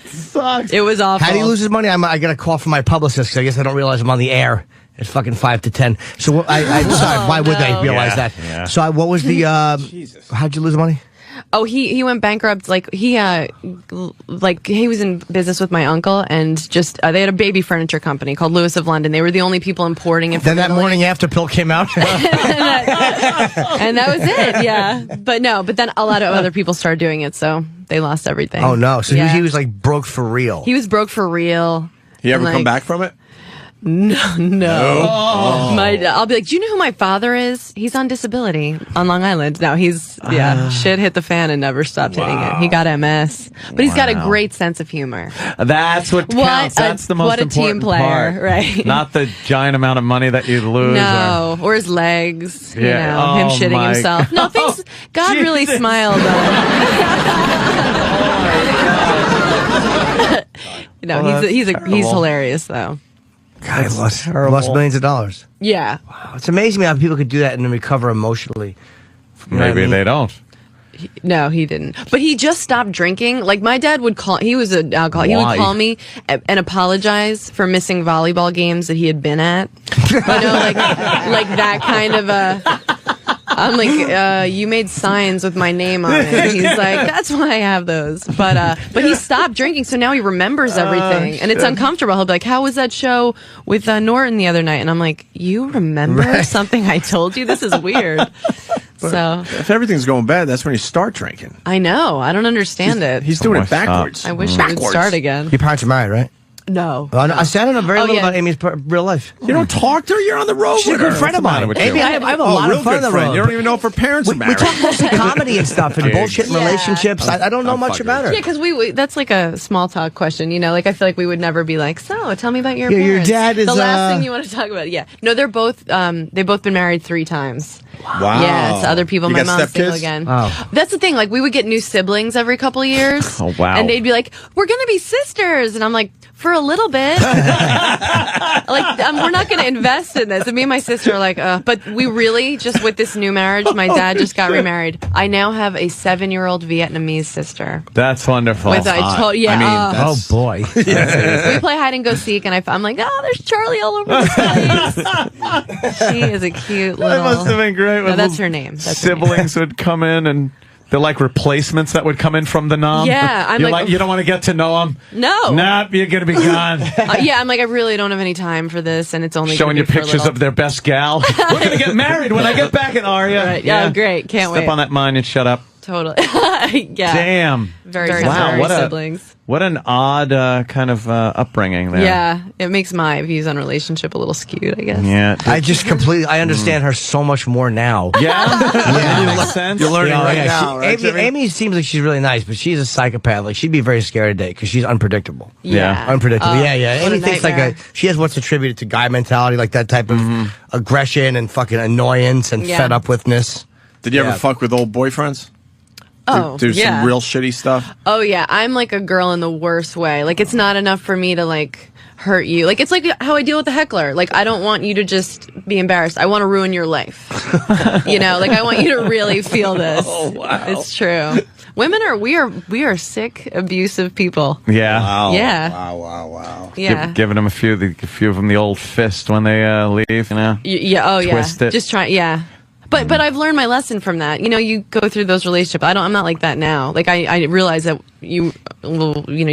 Sucks. It was awful. How do you lose his money? I got a call from my publicist because I guess I don't realize I'm on the air. It's fucking 5 to 10. So I'm sorry. Why would they realize that? Yeah. So what was the? How'd you lose the money? Oh, he went bankrupt. Like he was in business with my uncle, and just they had a baby furniture company called Lewis of London. They were the only people importing it. Then From that Italy. morning after pill came out. And that was it. Yeah, but then a lot of other people started doing it, so they lost everything. Oh no! So Yeah. he was like broke for real. He was broke for real. He ever And, come like, back from it? No. Oh. I'll be like, do you know who my father is? He's on disability on Long Island. No, shit hit the fan and never stopped hitting it. He got MS, but he's got a great sense of humor. That's what counts. That's the most what a important team player, part. right? Not the giant amount of money that you lose. No, or his legs. Yeah. You know, him Oh, shitting my himself. No, things. God really Jesus. smiled on. He's hilarious though. God, he lost millions of dollars. Yeah. It's amazing how people could do that and then recover emotionally. You know what I Maybe mean? they don't. No, he didn't. But he just stopped drinking. Like my dad would call. He was an alcoholic. He Why? would call me and apologize for missing volleyball games that he had been at. You know, like that kind of a. I'm like, you made signs with my name on it. He's like, that's why I have those. But he stopped drinking, so now he remembers everything, and it's uncomfortable. He'll be like, "How was that show with Norton the other night?" And I'm like, "You remember something I told you? This is weird." So If everything's going bad, that's when you start drinking. I know. I don't understand it. He's doing it What's up? backwards. I wish it would start again. Your parents are married, right? No. I said I know very Oh, little yeah. about Amy's real life. You don't talk to her. You're on the road She's a with good her. friend of What's the matter mine. with Amy, you? I have a Oh, lot real of fun on good the friend. road. You don't even know if her parents are We married. talk mostly comedy and stuff and There you bullshit and go. relationships. I don't know much fucking- about her. Yeah, because we that's like a small talk question, you know. Like I feel like we would never be like, so tell me about your Yeah, your parents. dad is, the last thing you want to talk about. Yeah, no, they're both they've both been married 3 times. Wow. Yeah, to other people. You My got mom's single stepkids? again. Oh. That's the thing. Like we would get new siblings every couple of years. Oh, wow. And they'd be like, "We're gonna be sisters," and I'm like, "For a little bit." We're not gonna invest in this. And me and my sister are like, but we really just with this new marriage. My dad just got remarried. I now have a 7-year-old Vietnamese sister. That's wonderful. With yeah. I mean, Oh that's- boy. We play hide and go seek, and I'm like, oh, there's Charlie all over the place. She is a cute little. That must have been great. No, when that's little her name. That's her name. siblings would come in and they're like replacements that would come in from the nom. Yeah, I'm You're like- you don't want to get to know them. No. Nah, you're gonna be gone. Yeah, I'm like, I really don't have any time for this, and it's only Showing gonna you be for a pictures little. of their best gal. We're gonna get married when I get back in Aria. Right. Yeah, great. Can't Step wait. on that mine and shut up. Totally. Yeah. Damn. Very Wow, contemporary what a- siblings. What an odd kind of upbringing there. Yeah, it makes my views on relationship a little skewed, I guess. Yeah. I just completely, I understand her so much more now. Yeah. Yeah. Makes sense. You're learning Yeah, right yeah, now, she- right, Amy, Jimmy? Amy seems like she's really nice, but she's a psychopath. Like she'd be very scared today because she's unpredictable. Yeah. Unpredictable. Oh, yeah, yeah. what a Amy thinks nightmare. she has what's attributed to guy mentality, like that type of aggression and fucking annoyance and Yeah. fed up withness. Did you ever Yeah. fuck with old boyfriends? Oh, Do yeah. some real shitty stuff? Oh yeah, I'm like a girl in the worst way. Like it's not enough for me to like hurt you. Like it's like how I deal with the heckler. Like I don't want you to just be embarrassed. I want to ruin your life. You know, like I want you to really feel this. Oh wow. It's true. Women are we are sick, abusive people. Yeah. Wow. Yeah. Wow. Yeah. Giving them a few of them the old fist when they leave, you know. Yeah. Oh Twist yeah. it. Just try. Yeah. But I've learned my lesson from that. You know, you go through those relationships. I'm not like that now. Like I realize that you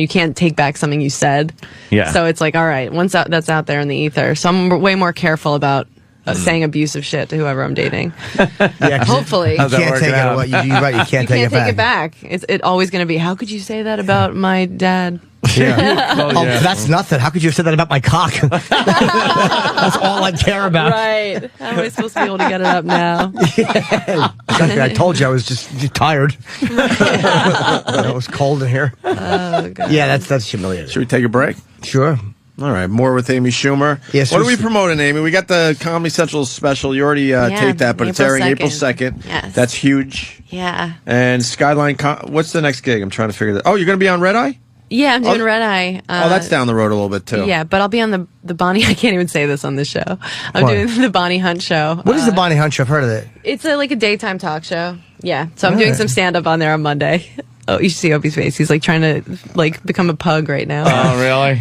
can't take back something you said. Yeah. So it's like, all right, that's out there in the ether. So I'm way more careful about saying abusive shit to whoever I'm dating. Yeah, 'cause Hopefully. you How's that can't working take out? it. You're right. You can't You take can't it back. take it back. It's always going to be, how could you say that about my dad? Oh, that's nothing. How could you have said that about my cock? That's all I care about. Right. How am I supposed to be able to get it up now? Exactly. I told you I was just tired. It was cold in here. Oh, God. Yeah, that's humiliating. Should we take a break? Sure. All right, more with Amy Schumer. Yes, what are we promoting, Amy? We got the Comedy Central special. You already taped that, but it's airing April 2nd. Yes. That's huge. Yeah. And Skyline, what's the next gig? I'm trying to figure that. Oh, you're going to be on Red Eye? Yeah, I'm doing Red Eye. That's down the road a little bit, too. Yeah, but I'll be on the Bonnie. I can't even say this on this show. I'm What? doing the Bonnie Hunt show. What is the Bonnie Hunt show? I've heard of it. It's like a daytime talk show. Yeah, so I'm doing some stand up on there on Monday. Oh, you should see Opie's face. He's like trying to like become a pug right now. Oh, really?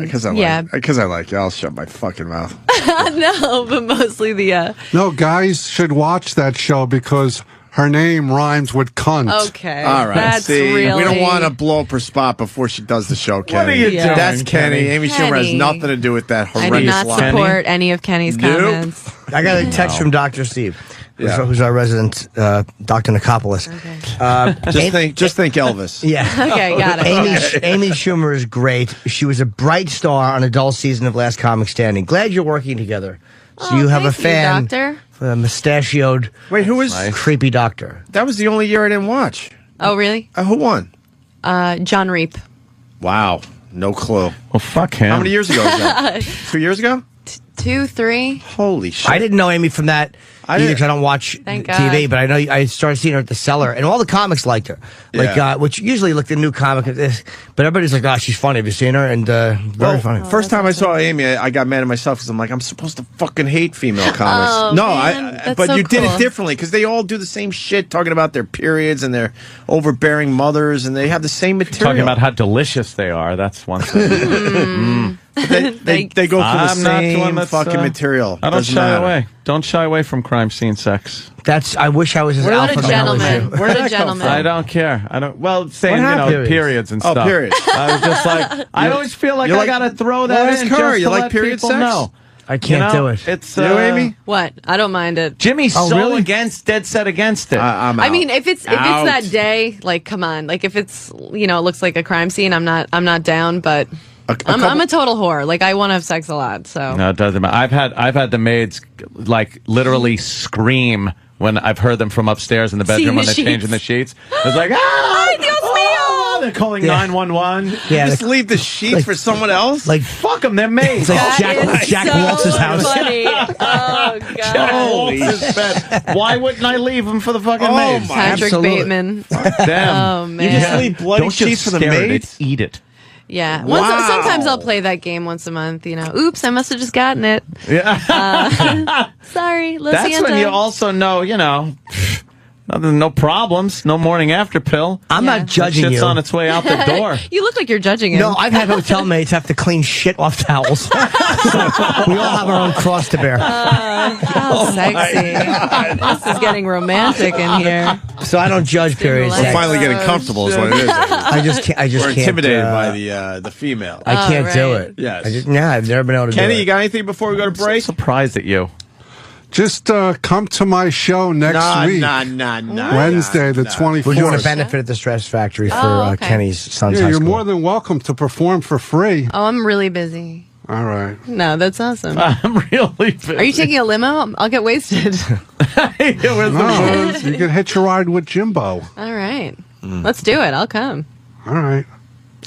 Because I like you. I'll shut my fucking mouth. No, but mostly the. No, guys should watch that show because her name rhymes with cunt. Okay. All right. That's See, really... we don't want to blow up her spot before she does the show, Kenny. What are you doing, That's Kenny. Kenny? Amy Schumer has Kenny. nothing to do with that I horrendous do not line. support any of Kenny's Nope. comments. I got a text from Dr. Steve, Yeah. who's our resident Dr. Nicopolis. Okay. Just think Elvis. Yeah. Okay, got it. Amy Schumer is great. She was a bright star on adult season of Last Comic Standing. Glad you're working together. So you have a thank you, fan, Doctor. a mustachioed, Wait, who was? creepy doctor. That was the only year I didn't watch. Oh, really? Who won? John Reap. Wow, no clue. Well, fuck him. How many years ago was that? 2 years ago? 2, 3. Holy shit! I didn't know Amy from that I either didn't- because I don't watch Thank TV, God. but I know I started seeing her at the Cellar, and all the comics liked her. Like, Yeah. which usually like the new comic, but everybody's like, "Oh, she's funny. Have you seen her?" And very funny. First time I saw Amy, I got mad at myself because I'm like, I'm supposed to fucking hate female comics. Oh, no, man, that's but so you did it cool. differently because they all do the same shit, talking about their periods and their overbearing mothers, and they have the same material. Talking about how delicious they are. That's one thing. they go for the I'm not the same one that's, fucking material. I don't Doesn't shy matter. away. Don't shy away from crime scene sex. I wish I was as We're alpha the male as gentlemen. you. We're the gentlemen. I don't care. I don't. Well, saying What happened? periods and Oh, stuff. periods. I was just like, I always feel like you're I like- gotta throw Well, that ask in. her. Just You to like let period people sex? know. I can't do it. It's You, Amy? What? I don't mind it. Jimmy's Oh, so really? dead set against it. I'm I out. mean, if it's Out. that day, like, come on. Like, if it's it looks like a crime scene, I'm not down. But I'm a total whore. Like, I want to have sex a lot. So No, it doesn't matter. I've had the maids like literally scream when I've heard them from upstairs in the bedroom Seeing when the they're changing the sheets. It's like, Ay, Dios mío! they're calling Yeah. 911. Yeah, just leave the sheets for someone else. like Fuck them, they're maids. It's like That is Jack so Waltz's house. Funny. Oh God. Holy Why wouldn't I leave them for the fucking Oh, maids? my- Patrick Absolutely. Bateman. Them. Oh man. You just leave bloody Don't sheets just for the stare at it, maids? eat it. Yeah. Wow. Sometimes I'll play that game once a month. Oops, I must have just gotten it. Yeah. Sorry. Lo That's siento. when you also know, no problems, no morning after pill. I'm Yeah. not judging Shit's you. on its way out the door. You look like you're judging him. No, I've had hotel mates have to clean shit off towels. We all have our own cross to bear. How sexy. This is getting romantic in here. So I don't judge period We're We're sex. finally getting comfortable is what it is. I just can't. We're can't, intimidated by the female. I can't do right. it. Yes. I've never been able to do Kenny, it. you got anything before we go to I'm break? surprised at you. Just come to my show next week, Wednesday, the 24th. We're doing a benefit at the Stress Factory for okay. Kenny's son's Yeah, high you're school. more than welcome to perform for free. Oh, I'm really busy. All right. No, that's awesome. I'm really busy. Are you taking a limo? I'll get wasted. No, you can hitch a ride with Jimbo. All right. Let's do it. I'll come. All right.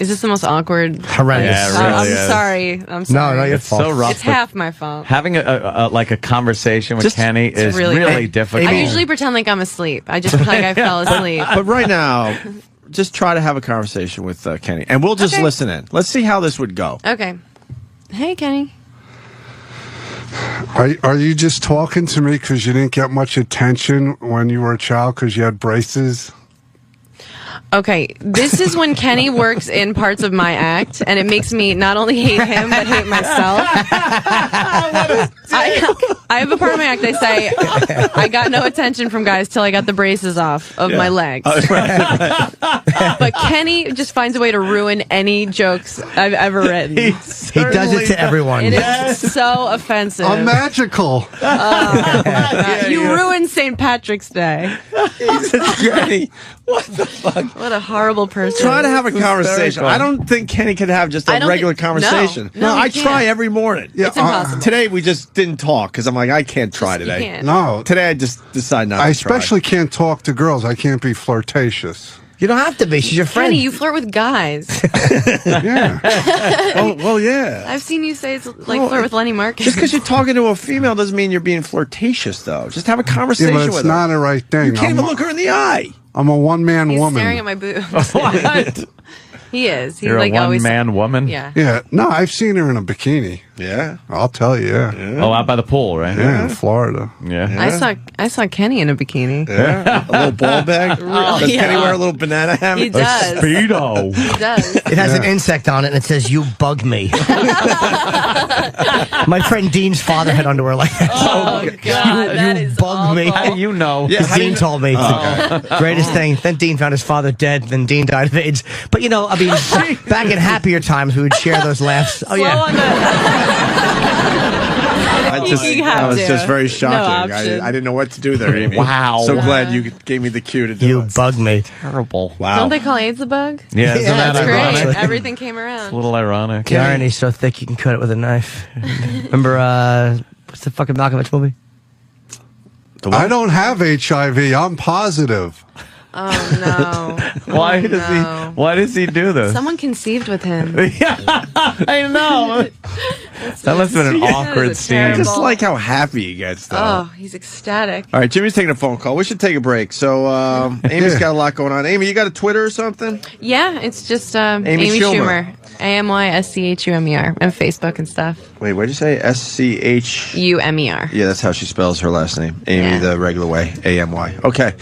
Is this the most awkward? Horrendous. Yeah, Oh, really I'm is. sorry. I'm No, sorry. no, you're It's so rough. It's half my fault. Having a conversation with Just- Kenny is really- really difficult. I usually pretend like I'm asleep. I just pretend like I fell asleep. But right now, just try to have a conversation with Kenny, and we'll just Okay. listen in. Let's see how this would go. Okay. Hey, Kenny. Are you just talking to me because you didn't get much attention when you were a child because you had braces? Okay, this is when Kenny works in parts of my act, and it makes me not only hate him but hate myself. I I have a part of my act. I say I got no attention from guys till I got the braces off of my legs. But Kenny just finds a way to ruin any jokes I've ever written. He does it to everyone. It is so offensive. I'm magical. You ruined St. Patrick's Day. Kenny, what the fuck? What a horrible person. Try to have a conversation. I don't think Kenny can have just a regular conversation. No, I he try can't. every morning. Yeah, It's impossible. Today we just didn't talk because I'm like, I can't try You today. can't. No. Today I just decide not I to try. especially can't talk to girls. I can't be flirtatious. You don't have to be. She's your friend. Kenny, you flirt with guys. Yeah. Oh, well, yeah. I've seen you say it's like flirt with Lenny Marcus. Just because you're talking to a female doesn't mean you're being flirtatious, though. Just have a Yeah, conversation but it's with not her. a right thing. You can't even look her in the eye. I'm a one-man He's woman. staring at my boobs. What? He is. He's You're like a always. one-man woman? Yeah. Yeah. No, I've seen her in a bikini. Yeah. I'll tell you. Yeah. Oh, out by the pool, right? Yeah, in Florida. Yeah. I saw Kenny in a bikini. Yeah. A little ball bag. Does yeah. Kenny wear a little banana hammock? He does. Speedo. He does. It has an insect on it and it says, "You bug me." My friend Dean's father had underwear like that. Oh God, that you is bug me. awful. How do you know? Yeah. Because how do Dean you- told me. It's the greatest thing. Then Dean found his father dead. Then Dean died of AIDS. But you know, I mean, back in happier times, we would share those laughs. Oh Slow yeah. on the. I just, You have that was to. just very No shocking. option. I didn't know what to do there, Amy. Wow. So glad you gave me the cue to do You it. bug me. Terrible. Wow. Don't they call AIDS a bug? Yeah, isn't Yeah, that That's ironic? great. Everything came A around. little ironic. The irony's so thick you can cut it with a knife. Remember, what's the fucking Malkovich movie? I don't have HIV. I'm positive. Oh no. Why does no. Why does he do this? Someone conceived with him. Yeah, I know. That must have been an That awkward is a scene. I just terrible- like how happy he gets, though. Oh, he's ecstatic. All right, Jimmy's taking a phone call. We should take a break. So, Amy's got a lot going on. Amy, you got a Twitter or something? Yeah, it's just Amy Amy Schumer. Schumer. AMYSCHUMER. And Facebook and stuff. Wait, what did you say? SCH? UMER. Yeah, that's how she spells her last name. Amy Yeah. the regular way. AMY. Okay.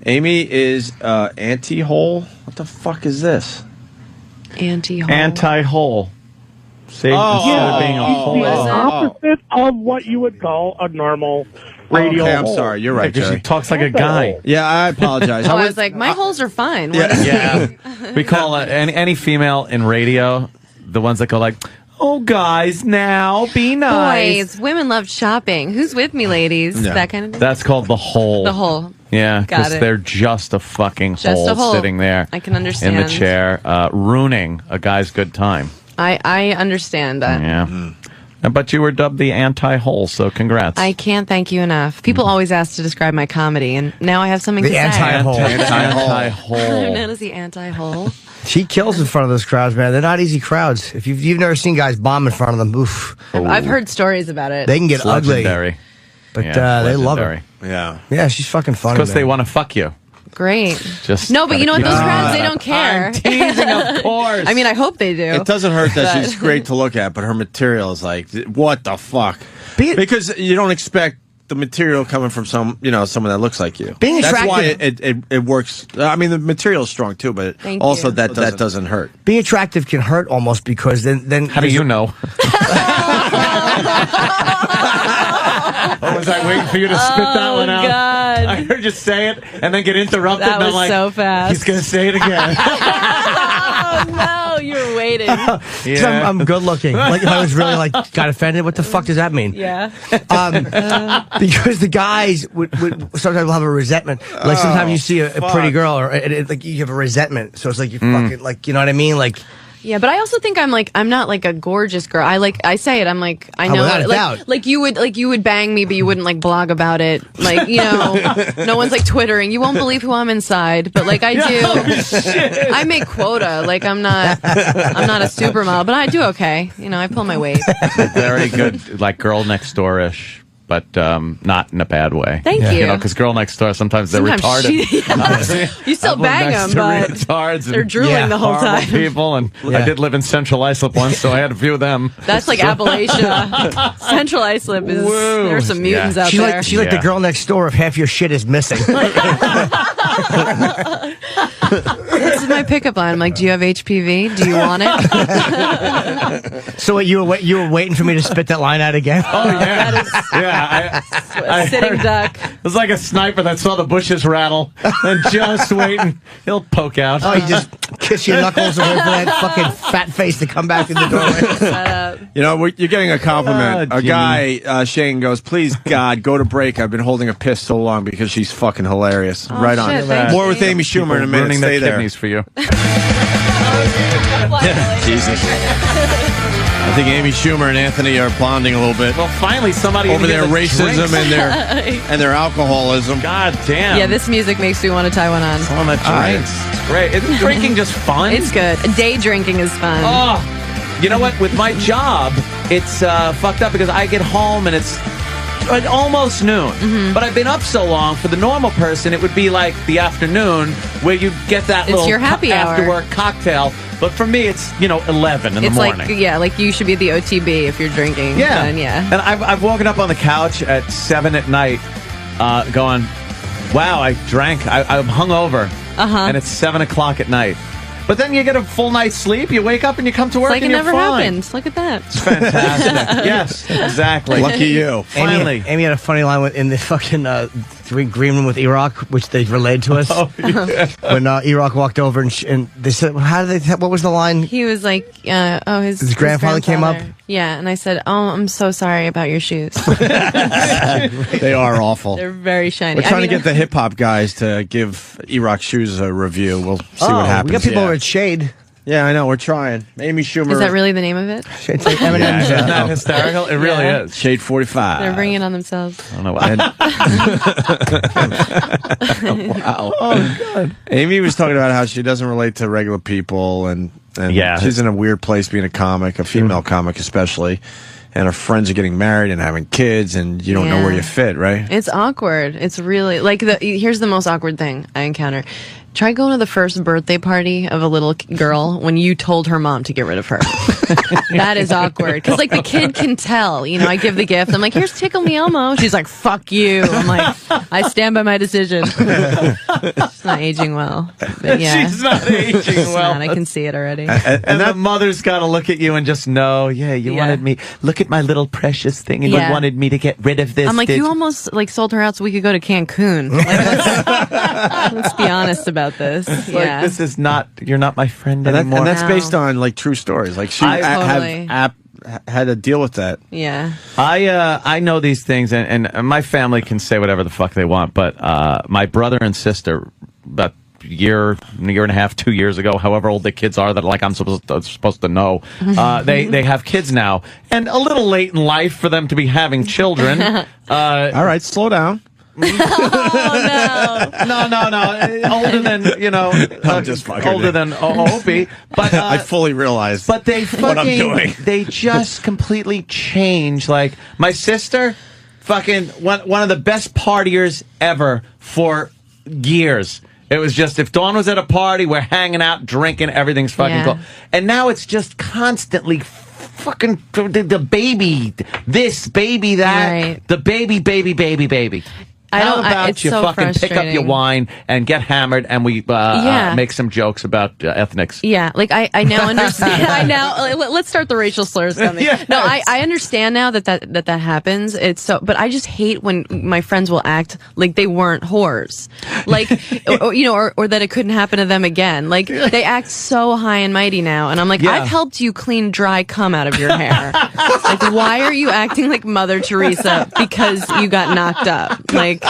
Amy is anti-hole. What the fuck is this? Anti-hole. Anti-hole. See, instead of being a hole. What is it? Opposite of what you would call a normal radio. Okay, I'm hole. sorry. You're right, Because she Jerry. talks like a guy. Yeah, I apologize. Oh, I was like, my holes are fine. What is Yeah. We call any female in radio the ones that go like, "Oh, guys, now be nice." Boys, women love shopping. Who's with me, ladies? Yeah. That kind of thing. That's called the hole. The hole. Yeah, Got because it. they're just a fucking Just a hole. sitting there. I can understand. In the chair, ruining a guy's good time. I understand that. Yeah. But you were dubbed the anti-hole, so congrats. I can't thank you enough. People always ask to describe my comedy, and now I have something The to anti-hole. say. Anti-hole. I'm known as the anti-hole. She kills in front of those crowds, man. They're not easy crowds. If you've never seen guys bomb in front of them, oof, I've heard stories about it. they can get It's ugly. legendary. But Yeah, they love legendary. her. Yeah. Yeah, she's fucking funny. Because they man. want to fuck you. Great. Just No, but you know what? Those gotta keep crowds, that they up. don't care. I'm teasing, of course. I mean, I hope they do. It doesn't hurt that But- she's great to look at, but her material is like, what the fuck? Be it- Because you don't expect the material coming from someone that looks like you. Being That's why attractive- it works. I mean, the material is strong too, but Thank also you. that doesn't hurt. Being attractive can hurt almost because then How do you know? Or was I waiting for you to spit that one out? God. I heard you say it and then get interrupted. That and I'm was like, so fast. He's going to say it again. Oh, no, you're waiting. 'cause I'm good looking. Like if I was really like got offended, what the fuck does that mean? Yeah. Because the guys would sometimes will have a resentment. Like sometimes you see a pretty girl, or like you have a resentment. So it's like you fucking like, you know what I mean? Like Yeah, but I also think I'm not like a gorgeous girl. I say it. I'm like, I Oh, know without it. a Like, doubt. like you would bang me, but you wouldn't like blog about it. Like, no one's like twittering. You won't believe who I'm inside, but like I do. I make quota. Like I'm not a supermodel, but I do okay. I pull my weight. Very good, like girl next door-ish. But not in a bad way. Thank you. Because girl next door, sometimes they're Sometimes retarded. you still I've lived bang next them, to but retards and they're drooling Yeah, the whole horrible time. people, and I did live in Central Islip once, so I had a few of them. That's like Appalachia. Central Islip is. Woo. There's some mutants out she's there. like the Yeah. girl next door if half your shit is missing. This is my pickup line. I'm like, do you have HPV? Do you want it? So what, you were waiting for me to spit that line out again? Oh yeah, yeah. A sitting duck. It was like a sniper that saw the bushes rattle and just waiting. He'll poke out. Oh, you just kiss your knuckles and wait for that fucking fat face to come back in the doorway. You know, you're getting a compliment. Oh, A guy, Shane, goes, please, God, go to break. I've been holding a piss so long because she's fucking hilarious. Oh, right on. shit, thanks, More with Steve. Amy Schumer in a minute. Ruining Stay their there. kidneys for you. Jesus. I think Amy Schumer and Anthony are bonding a little bit Well, finally somebody over their even racism drinks. and their alcoholism. God damn. Yeah, this music makes me want to tie one on. Someone that drinks. It's great. Isn't drinking just fun? It's good. Day drinking is fun. Oh, you know what? With my job, it's fucked up because I get home and it's like almost noon. Mm-hmm. But I've been up so long. For the normal person, it would be like the afternoon where you get that It's little your happy hour. after work cocktail. But for me, it's 11 in It's the like, morning. yeah, like you should be at the OTB if you're drinking. Yeah. Then, yeah. And I've woken up on the couch at 7 at night going, wow, I drank. I'm hungover. And it's 7 o'clock at night. But then you get a full night's sleep, you wake up and you come to work Like it and you're never fine. happened. Look at that. It's fantastic. Yes, exactly. Lucky you. Finally. Amy had a funny line in the fucking green room with Iraq, which they relayed to us. When Iraq walked over and they said, "How did they? What was the line?" He was like, his grandfather came up? Yeah, and I said, oh, I'm so sorry about your shoes. They are awful. They're very shiny. We're trying to get the hip hop guys to give Iraq Shoes a review. We'll see what happens. We got people yeah. over at Shade. Yeah, I know. We're trying. Amy Schumer. Is that really the name of it? It's like Eminem's. Isn't that hysterical? It really Yeah. is. Shade 45. They're bringing it on themselves. I don't know why. Wow. Oh, God. Amy was talking about how she doesn't relate to regular people, and Yeah. she's in a weird place being a comic, a female comic especially, and her friends are getting married and having kids, and you don't know Yeah. where you fit, right? It's awkward. It's really like here's the most awkward thing I encounter. Try going to the first birthday party of a little girl when you told her mom to get rid of her. That is awkward. Because, like, the kid can tell. You know, I give the gift. I'm like, here's Tickle Me Elmo. She's like, fuck you. I'm like, I stand by my decision. It's not aging well. But yeah. She's not aging It's well. not. I can see it already. And the mother's got to look at you and just know, yeah, you Yeah. wanted me. Look at my little precious thing, and Yeah. you wanted me to get rid of this. I'm like, did you almost like sold her out so we could go to Cancun. Like, let's be honest about this. It's Yeah. like, this is not, you're not my friend And, anymore. that's No. based on like true stories. Like she Totally. had to deal with that. Yeah. I know these things, and my family can say whatever the fuck they want, but my brother and sister, about a year and a half, 2 years ago, however old the kids are that like I'm supposed to know, they have kids now, and a little late in life for them to be having children. All right, slow down. Oh No. Older than, I'm just fucking older you. than Opie. But I fully realize But they what I'm doing. they just completely change. Like my sister, fucking one of the best partiers ever for years. It was just if Dawn was at a party, we're hanging out, drinking, everything's fucking Yeah. cool. And now it's just constantly fucking the baby, this baby, that, Right. the baby. I How don't- about it's you so fucking pick up your frustrating. wine and get hammered, and we Yeah. make some jokes about ethnics. Yeah, like I now understand. Let's start the racial slurs coming. Yes. No, I understand now that happens. It's so, but I just hate when my friends will act like they weren't whores, like or that it couldn't happen to them again. Like they act so high and mighty now, and I'm like, Yeah. I've helped you clean dry cum out of your hair. Like, why are you acting like Mother Teresa because you got knocked up? Like,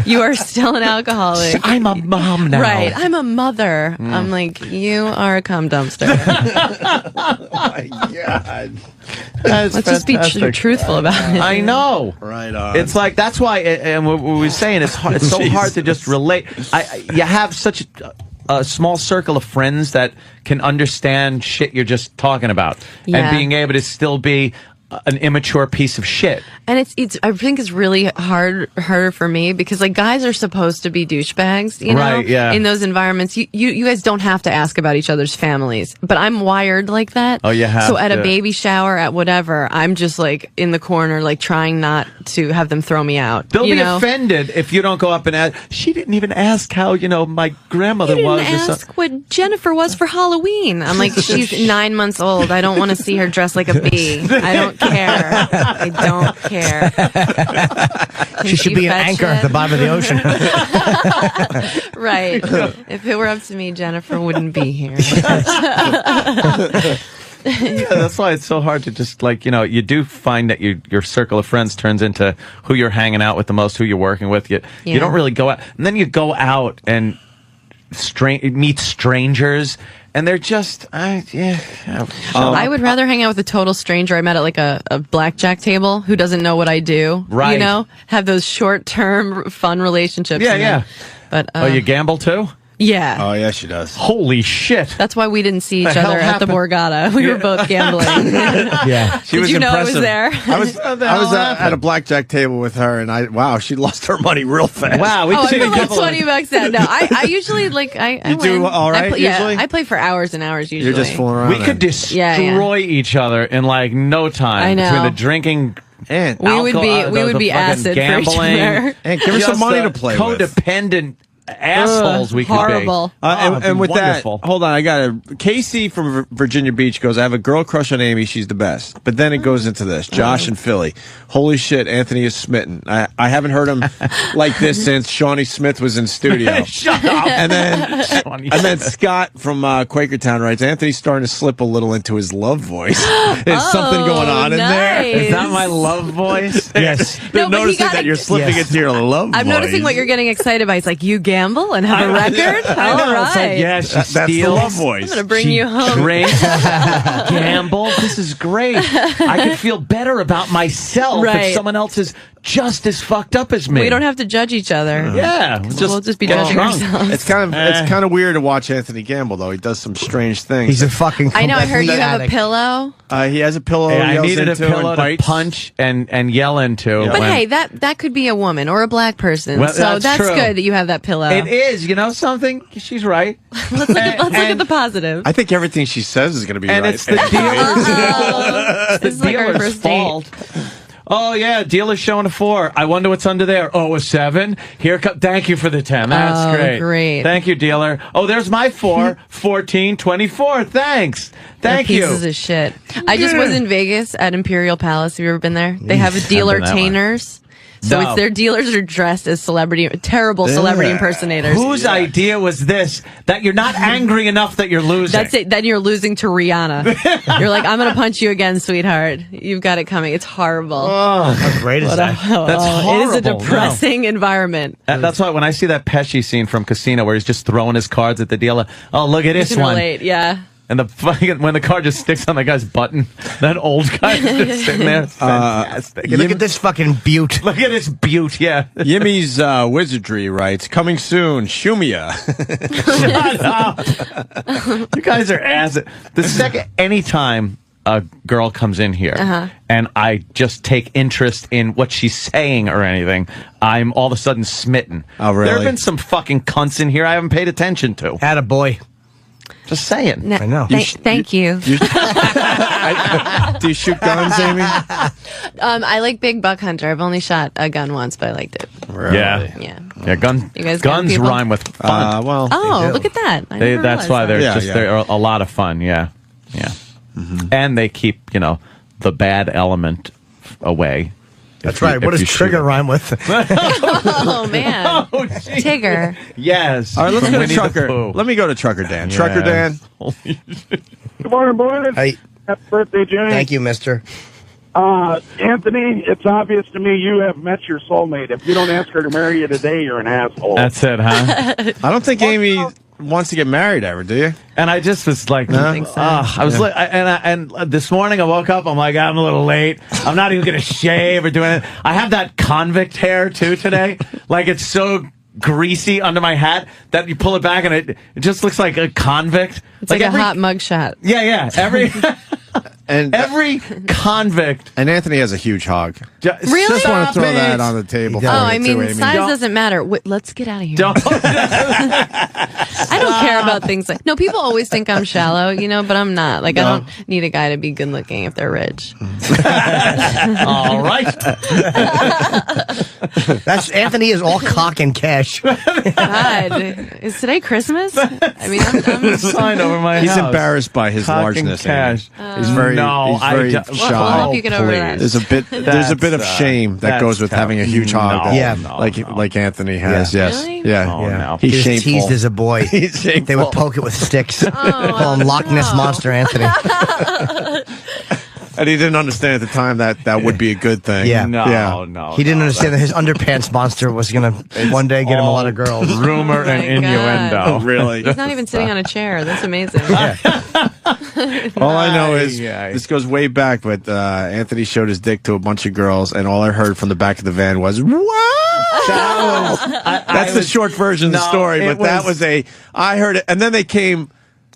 you are still an alcoholic. I'm a mom now. Right, I'm a mother. I'm like, you are a cum dumpster. God. That's Let's just be fantastic. truthful about it. I know. Right on. It's like that's why, and what we were saying, it's hard, it's so hard to just relate. You have such a small circle of friends that can understand shit you're just talking about, Yeah. and being able to still be an immature piece of shit. And it's I think it's really harder for me because like guys are supposed to be douchebags, you know, Right, yeah. in those environments. You guys don't have to ask about each other's families, but I'm wired like that. Oh, you have So at to. a baby shower, at whatever, I'm just like in the corner, like trying not to have them throw me out. They'll you be know? offended if you don't go up and ask. She didn't even ask how, my grandmother You was. didn't or ask what Jennifer was for Halloween. I'm like, she's 9 months old. I don't want to see her dressed like a bee. I don't care. I don't care. She should be an anchor at the bottom of the ocean. Right. If it were up to me, Jennifer wouldn't be here. Yeah, that's why it's so hard to just you do find that your circle of friends turns into who you're hanging out with the most, who you're working with. You don't really go out, and then you go out and meet strangers, and they're just I would rather hang out with a total stranger I met at like a blackjack table who doesn't know what I do. Right. You know, have those short-term fun relationships. Yeah, and yeah. But you gamble too? yeah. Oh, yeah, she does. Holy shit! That's why we didn't see each The hell other at the happened? Borgata. We were both gambling. Yeah. She Did was you know I was impressive. there? I was at a blackjack table with her, and she lost her money real fast. Wow, we Oh, I could put like gamble. 20 bucks down. No, I usually I You do win. all right, usually? Yeah, I play for hours and hours usually. You're just fooling around. We then. could destroy Yeah. each other in no time. I know. Between the drinking. And We would be the fucking acid for each gambling. other. And give her some Just money the to play with. codependent assholes we could horrible. be. It'd And be with wonderful. that, hold on. I got Casey from Virginia Beach goes, I have a girl crush on Amy. She's the best. But then it goes into this. Josh in Philly. Holy shit, Anthony is smitten. I haven't heard him like this since Shawnee Smith was in studio. Shut up. And then Scott from Quakertown writes, Anthony's starting to slip a little into his love voice. There's something going on in there. nice. Is that my love voice? Yes. They're No, but he noticing got that it- you're slipping Yes. into your love I'm voice. noticing what you're getting excited by. It's like you gamble and have a record. I All know. right. It's like, yeah, she That's the steals. love voice. I'm gonna bring She you home. drinks, gamble. This is great. I could feel better about myself Right. if someone else is just as fucked up as me. We don't have to judge each other. Yeah, We'll just be get judging drunk. ourselves. It's kind of weird to watch Anthony gamble, though. He does some strange things. He's a fucking. I know. I heard you complete have a addict. pillow. He has a pillow. Yeah, I yells needed a into pillow and to bites. punch and yell into. Yeah. But when- hey, that could be a woman or a black person. Well, so that's that's true. good that you have that pillow. it is. You know something? She's right. Let's look at the positive. I think everything she says is going to be And right. it's the dealer's, This is like our dealer's first date. fault. Oh yeah, dealer's showing a 4. I wonder what's under there. Oh, a 7. Here, thank you for the 10. That's Oh, great. great. Thank you, dealer. Oh, there's my 4. 14, 24. Thanks. Thank you. Pieces of shit. I just was in Vegas at Imperial Palace. Have you ever been there? They have a I've dealer been that way. tainers. So No. it's their dealers are dressed as terrible celebrity impersonators. Whose idea was this? That you're not angry enough that you're losing. That's it. Then you're losing to Rihanna. You're like, I'm going to punch you again, sweetheart. You've got it coming. It's horrible. How great is that? That's It is a horrible. depressing environment. That's why when I see that Pesci scene from Casino where he's just throwing his cards at the dealer, oh, look at I this can one. relate. Yeah. And when the card just sticks on the guy's button, that old guy just sitting there. It's fantastic. Look at this fucking butte. Look at this beaut, yeah. Yimmy's Wizardry writes, coming soon, Shumia. Shut up. You guys are ass. The second, anytime a girl comes in here and I just take interest in what she's saying or anything, I'm all of a sudden smitten. Oh, really? There have been some fucking cunts in here I haven't paid attention to. Attaboy. Just saying. No, I know. Thank you. Do you shoot guns, Amy? I like Big Buck Hunter. I've only shot a gun once, but I liked it. Yeah. Yeah. Yeah, You guys gun guns people? rhyme with fun. Well, Oh, look at that. I never That's realized why that. they're a lot of fun. Yeah, yeah, and they keep the bad element away. That's right. What does trigger rhyme with? Oh, man. Oh, geez. Tigger. Yes. all right, let's From go to Winnie the Trucker. Pooh. Let me go to Trucker Dan. Trucker Dan. Good morning, boys. Hey, Happy birthday, Jimmy. thank you, mister. Anthony, it's obvious to me you have met your soulmate. If you don't ask her to marry you today, you're an asshole. That's it, huh? I don't think Amy wants to get married ever, do you? And I just was like, I think so. I was like, and this morning I woke up. I'm like, I'm a little late. I'm not even gonna shave or do anything. I have that convict hair too today. Like it's so greasy under my hat that you pull it back and it just looks like a convict. It's like a every- hot mug shot. Yeah, yeah. And- every convict. And Anthony has a huge hog. Really? Just want to throw Stop that it. on the table. He for Oh, does. you I too, mean, Amy. size doesn't matter. Let's get out of here. Don't. I don't care about things like. No, people always think I'm shallow, but I'm not. Like, I don't need a guy to be good looking if they're rich. All right. That's Anthony is all cock and cash. God, is today Christmas? I mean, I'm Sign over my He's house. embarrassed by his Cock and largeness. cash. Amy. He's very, No, he's very I don't- shy. Well, I hope you get over please. that. There's a bit of That's, shame that that's goes with having a huge hog. No, that- Yeah. no, like Anthony has. Yeah. Yes. Really? Yeah. Oh, no. He's He was shameful. teased as a boy. He's shameful. They would poke it with sticks. Call him Loch Ness Monster Anthony. And he didn't understand at the time that would be a good thing. Yeah. No. He didn't understand that his underpants monster was going to one day get him a lot of girls. Rumor Oh, and my innuendo. God. Really. He's not even sitting on a chair. That's amazing. All I know is Aye. this goes way back, but Anthony showed his dick to a bunch of girls, and all I heard from the back of the van was "Wow!" That's the short version of the No, story, it but that was I heard it, and then they came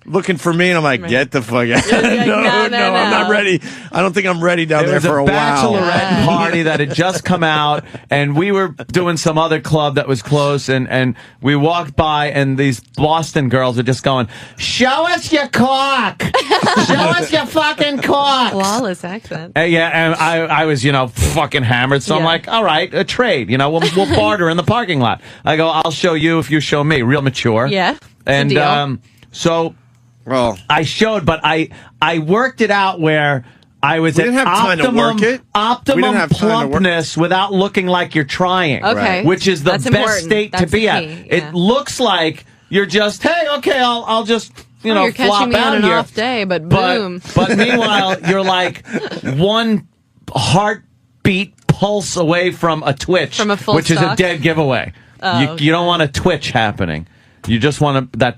looking for me, and I'm like, get the fuck out! like, no, no, I'm not ready. I don't think I'm ready down It there was for a a while. bachelorette party that had just come out, and we were doing some other club that was close, and we walked by, and these Boston girls were just going, "Show us your cock! Show us your fucking cock!" Flawless accent. Yeah, and I was, fucking hammered, so I'm Yeah. like, all right, a trade, we'll barter in the parking lot. I go, I'll show you if you show me. Real mature. Yeah, it's a And deal. so Well, I showed, but I worked it out where I was We at didn't have time to optimum, work it. We optimum didn't have time to work- plumpness without looking like you're trying. Okay. Which is the That's best important. state to That's be the at. key, yeah. It looks like you're just, hey, okay, I'll just, You're flop catching me out on an here. off day, but boom. But meanwhile, you're like one heartbeat pulse away from a twitch, From a full which is a stock? dead giveaway. You don't want a twitch happening. You just want that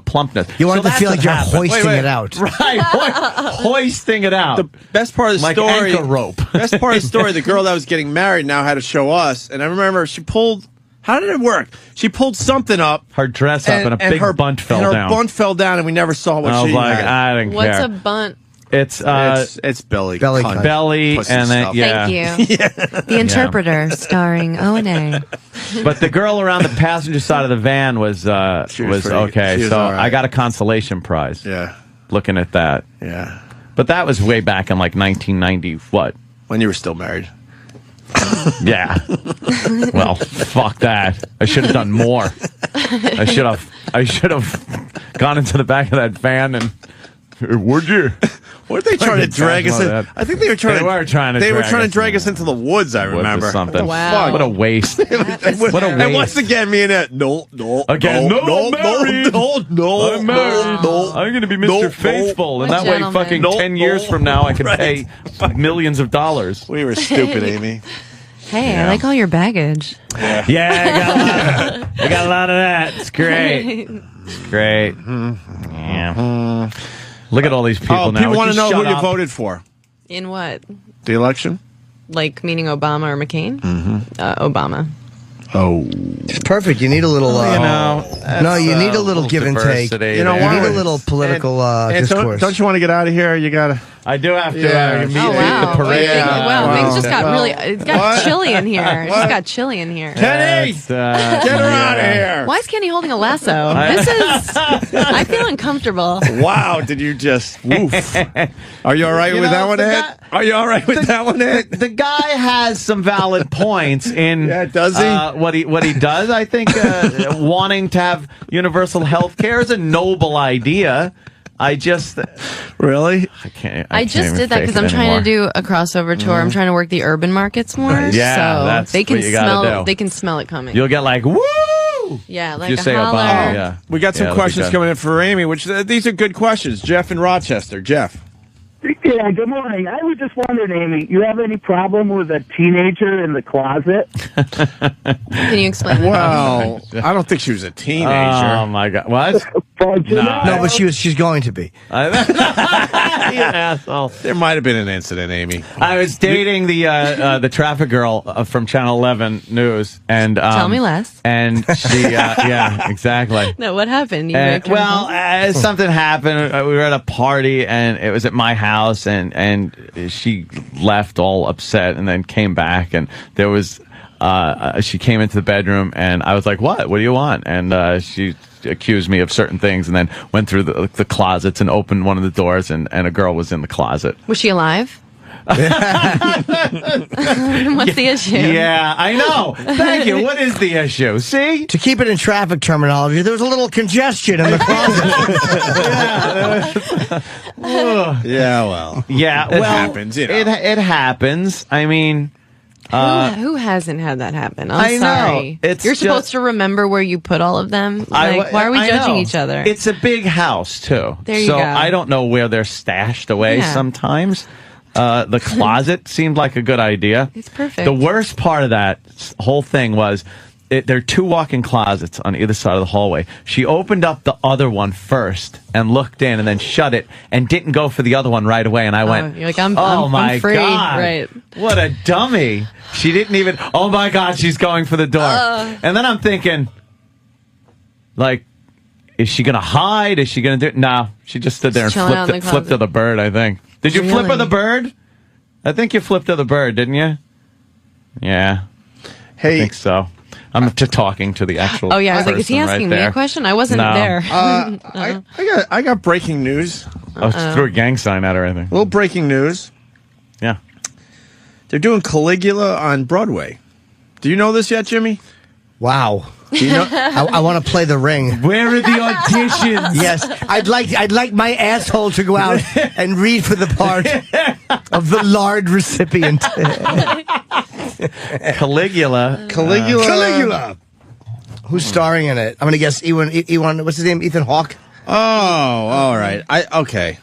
plumpness. You want So it to feel that's like you're what happened. hoisting Wait. it out. Right, hoisting it out. the best part of the Like story, anchor rope. best part of the story, the girl that was getting married now had to show us, and I remember she pulled. How did it work? She pulled something up. Her dress up and a big bunt fell and down. Her bunt fell down, and we never saw what I was she like, had. I didn't What's care. a bunt? It's It's belly. Belly cunt. cut. belly Pussy and then stuff. yeah. Thank you. The Interpreter, starring O&A. But the girl around the passenger side of the van was She was pretty- okay. she was So all right. I got a consolation prize. Yeah, Looking at that. yeah. But that was way back in like 1990. What? When you were still married. Yeah. Well, fuck that. I should have done more. I should have gone into the back of that van and would you? What are they trying to drag us in? that. I think they were trying. They were trying to They were drag trying to us drag in. us into the woods. I Woods or remember. something. Wow. What a waste. That is What a terrible. And waste. once again, me and that. No. Again, no, I'm married. No. I'm married. No. I'm going to be Mr. No, Faithful, and What that way, gentleman. fucking No, 10 years no. from now, I can Right. pay millions of dollars. We were stupid, Amy. Hey, Yeah. I like all your baggage. Yeah, I got a lot of that. It's great. It's great. Yeah. Look at all these people Oh, now. people Would want to know shut who you up? voted for. In what? The election. Like meaning Obama or McCain? Obama. Oh. It's perfect. You need a little. You know, no, you need a little give and take. diversity You know, there. You why need a would- little political And discourse. don't you want to get out of here? You gotta. I do have to Yeah. meet Oh, wow. the parade. Wow, things just got really, it's got What? chilly in here. It What? just got chilly in here. Kenny, It's, get her out of here. Why is Kenny holding a lasso? This is, I feel uncomfortable. Wow, did you just woof? Are you all right You with know, that one, the Ed? guy- Are you all right with that one, Ed? The guy has some valid points in Yeah, does he? what he does. I think wanting to have universal health care is a noble idea. I just Really? I can't. I can't just even did that face because it I'm trying anymore. to do a crossover tour. I'm trying to work the urban markets more. Yeah, so that's they can what you gotta smell. do. They can smell it coming. You'll get like woo. Yeah, like you a say holler. Obama. Yeah, We got some Yeah, that'll be questions good. coming in for Amy, which these are good questions. Jeff in Rochester. Jeff. Yeah, good morning. I was just wondering, Amy, you have any problem with a teenager in the closet? Can you explain that? Well, I don't think she was a teenager. Oh my God! What? for tonight. No, but she's going to be. You asshole. There might have been an incident, Amy. I was dating the traffic girl from Channel 11 News, and Tell me less. And she, yeah, exactly. No, what happened? You And, raped her well, home? something happened. We were at a party, and it was at my house, and she left all upset, and then came back, and there was. She came into the bedroom, and I was like, "What? What do you want?" And she accused me of certain things, and then went through the closets and opened one of the doors, and a girl was in the closet. Was she alive? What's the issue? Yeah, I know. Thank you. What is the issue? See? To keep it in traffic terminology, there was a little congestion in the closet. Yeah, well. Yeah, It well, happens, you know. It happens. I mean, Who hasn't had that happen? I I'm know. sorry. It's You're just- supposed to remember where you put all of them. Like, why are we I judging know. each other? It's a big house too. There you so go. I don't know where they're stashed away Yeah. sometimes. The closet seemed like a good idea. It's perfect. The worst part of that whole thing was there are two walk-in closets on either side of the hallway. She opened up the other one first and looked in and then shut it and didn't go for the other one right away. And I went, you're like, I'm my free. God. Right. What a dummy. She didn't even, oh my God, she's going for the door. And then I'm thinking, like, is she going to hide? Is she going to do it? No, she just stood there and chilling out in the flipped closet. to the bird, I think. Did you flip her Really? the bird? I think you flipped to the bird, didn't you? Yeah, I Hey, think so. I'm just talking to the actual. Oh, yeah. I was like, is he person asking right me there. a question? I wasn't No. there. I got breaking news. Oh, she threw a gang sign at her, I think. A little breaking news. Yeah. They're doing Caligula on Broadway. Do you know this yet, Jimmy? Wow. Do you know? I want to play the ring. Where are the auditions? Yes, I'd like my asshole to go out and read for the part of the lard recipient. Caligula. Caligula. Who's starring in it? I'm gonna guess Ewan. What's his name? Ethan Hawke. Oh, all right. Okay.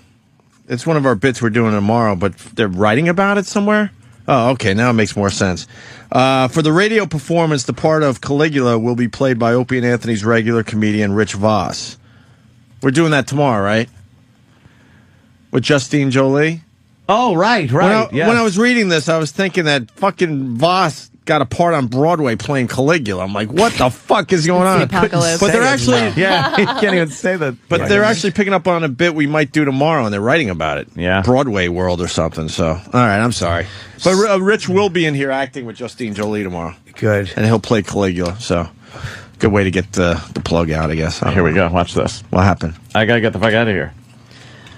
It's one of our bits we're doing tomorrow, but they're writing about it somewhere? Oh, okay. Now it makes more sense. For the radio performance, the part of Caligula will be played by Opie and Anthony's regular comedian, Rich Voss. We're doing that tomorrow, right? With Justine Jolie? Oh, right. When Yes. I was reading this, I was thinking that fucking Voss got a part on Broadway playing Caligula. I'm like, what the fuck is going on? the apocalypse. But they're actually... Yeah, you can't even say that. But they're actually picking up on a bit we might do tomorrow, and they're writing about it. Yeah. Broadway World or something. So, all right, I'm sorry. But Rich will be in here acting with Justine Jolie tomorrow. Good. And he'll play Caligula. So, good way to get the plug out, I guess. Here we go. Watch this. What happened? I gotta get the fuck out of here.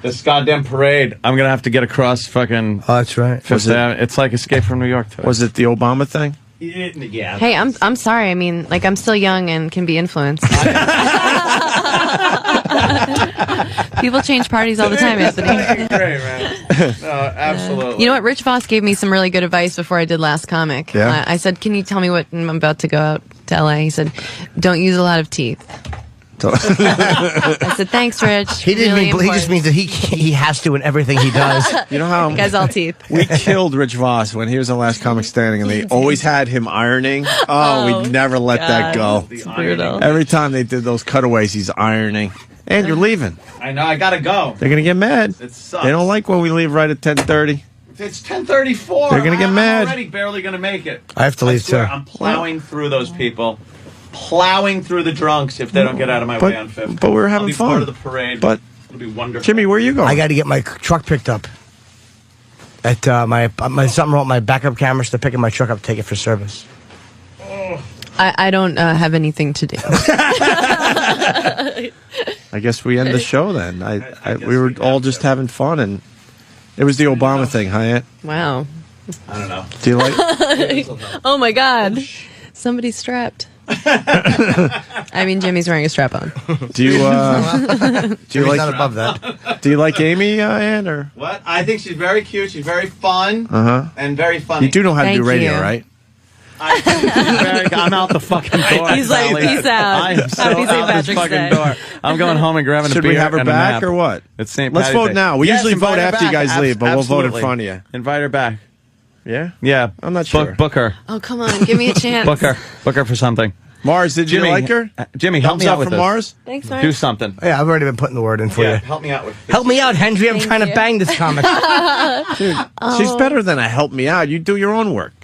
This goddamn parade. I'm gonna have to get across fucking Oh, that's right. Fifth Avenue. It's like Escape from New York. Was it the Obama thing? Yeah. Hey, I'm sorry. I mean, like, I'm still young and can be influenced. People change parties all the time, Anthony. Great, man. No, absolutely. You know what? Rich Voss gave me some really good advice before I did Last Comic. Yeah? I said, can you tell me what I'm about to go out to LA? He said, don't use a lot of teeth. I said, thanks, Rich. He didn't Really mean. He just important. means that he has to in everything he does. You know how You guys all teeth. we killed Rich Voss when he was on Last Comic Standing, and they always had him ironing. Oh, we never let that go. It's brutal. Every time they did those cutaways, he's ironing. And you're leaving. I know. I gotta go. They're gonna get mad. It sucks. They don't like when we leave right at 10:30. It's 10:34. They're gonna get mad. I'm already barely gonna make it. I have to leave, swear, too. I'm plowing through those people. Plowing through the drunks if they don't get out of my way on Fifth. But we're I'll having be fun. part of the parade. But it'll be wonderful. Jimmy, where are you going? I got to get my truck picked up. At my something wrong with my backup cameras to picking my truck up, take it for service. I don't have anything to do. I guess we end the show then. We were all just having fun, and it was the Obama thing, huh? Wow. I don't know. Do you like? Oh, my God. Somebody's strapped. I mean, Jimmy's wearing a strap on. Do you? Do you Jimmy's like? not above that. Do you like Amy, Ann, or? What? I think she's very cute. She's very fun and very funny. You do know how to do Thank radio, you. right? I'm out the fucking door. He's like, Sally. peace out. I am so Happy St. out this Patrick's fucking Day. door. I'm going home and grabbing a Should beer we have her and a back nap. or what? It's St. Let's Patty's vote Day. now. We Yes, usually vote invite her after you back. guys leave, but we'll vote in Absolutely. front of you. Invite her back. Yeah. Yeah. I'm not sure. Book her. Oh, come on. Give me a chance. Book her. Book her for something. Mars, did you like her? Jimmy, help Thumbs me out up with from this. Mars? Thanks, Mark. Do something. Yeah, I've already been putting the word in for you. help me out with. Help me out, Henry. I'm Thank trying to you. bang this comic. She's better than a help me out. You do your own work.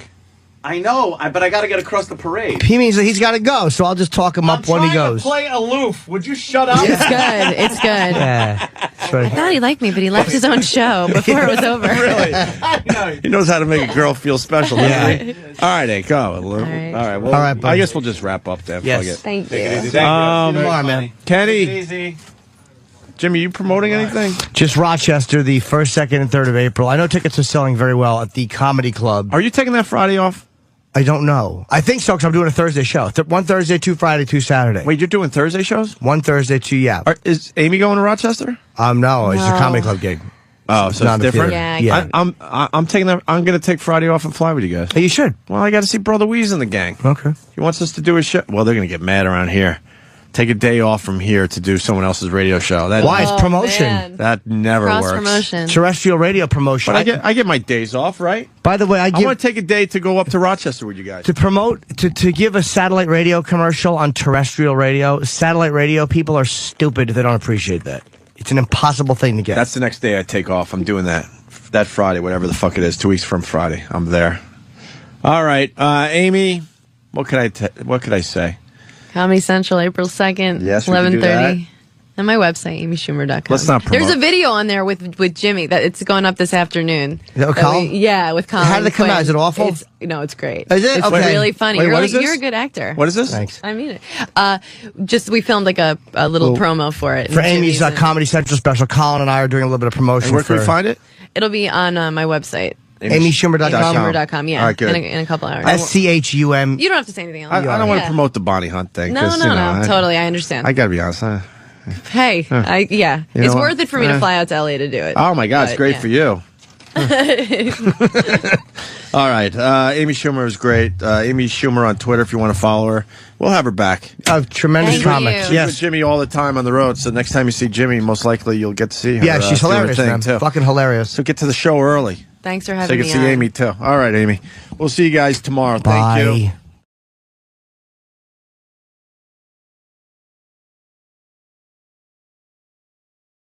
I know, but I got to get across the parade. He means that he's got to go, so I'll just talk him up when he goes. Play aloof. Would you shut up? It's good. It's good. Yeah. That's right. I thought he liked me, but he left his own show before it was over. Really? He knows how to make a girl feel special, doesn't he? All right, hey, go. All right. Well, All right, buddy. I guess we'll just wrap up there. Yes. Fuck it. Thank you. Tomorrow, man. Kenny, Easy. Jimmy, you promoting anything? Just Rochester, the 1st, 2nd, and 3rd of April. I know tickets are selling very well at the Comedy Club. Are you taking that Friday off? I don't know. I think so because I'm doing a Thursday show. One Thursday, 2 Friday, 2 Saturday. Wait, you're doing Thursday shows? 1 Thursday, 2 yeah. Is Amy going to Rochester? No, it's a No. Comedy Club gig. Oh, so Not it's a theater. different. Yeah, I'm taking that. I'm going to take Friday off and fly with you guys. Hey, you should. Well, I got to see Brother Weeze and the gang. Okay. He wants us to do a show. Well, they're going to get mad around here. Take a day off from here to do someone else's radio show. That, Why? It's promotion. Man. That never Cross works. promotion. Terrestrial radio promotion. But I get my days off, right? By the way, I I give want to take a day to go up to Rochester with you guys. to promote to give a satellite radio commercial on terrestrial radio. Satellite radio people are stupid if they don't appreciate that. It's an impossible thing to get. That's the next day I take off. I'm doing that Friday, whatever the fuck it is. 2 weeks from Friday, I'm there. All right, Amy. What could I say? Comedy Central, April 2nd, Yes, we can do 11:30. And my website, amyschumer.com. Let's not promote. There's a video on there with Jimmy that it's going up this afternoon. Is that with That Colin? yeah, with Colin. How did it come out? Quinn. Is it awful? It's great. Is it? It's Okay. really funny. Wait, you're, what is this? you're a good actor. What is this? Thanks. I mean it. Just we filmed like a little promo for it. For And Amy's Jimmy's in it. Comedy Central special, Colin and I are doing a little bit of promotion. And where can we find it? It'll be on my website. AmySchumer.com. amyschumer.com, yeah. All right, good. In a couple hours. SCHUM. You don't have to say anything else. I don't want to Yeah. promote the Bonnie Hunt thing. No, 'cause, no, you know, no. Totally, I understand. I got to be honest. Hey, yeah. You It's know worth what? it for me to fly out to LA to do it. Oh my God, it's But, great yeah. for you. All right, Amy Schumer is great. Amy Schumer on Twitter if you want to follow her. We'll have her back. Tremendous Thank comics. you. With Yes. Jimmy all the time on the road. So next time you see Jimmy, most likely you'll get to see her. Yeah, she's do her hilarious, thing, man. too. Fucking hilarious. So get to the show early Thanks for so having you me can see on. Amy too. All right, Amy. We'll see you guys tomorrow. Bye. Thank you.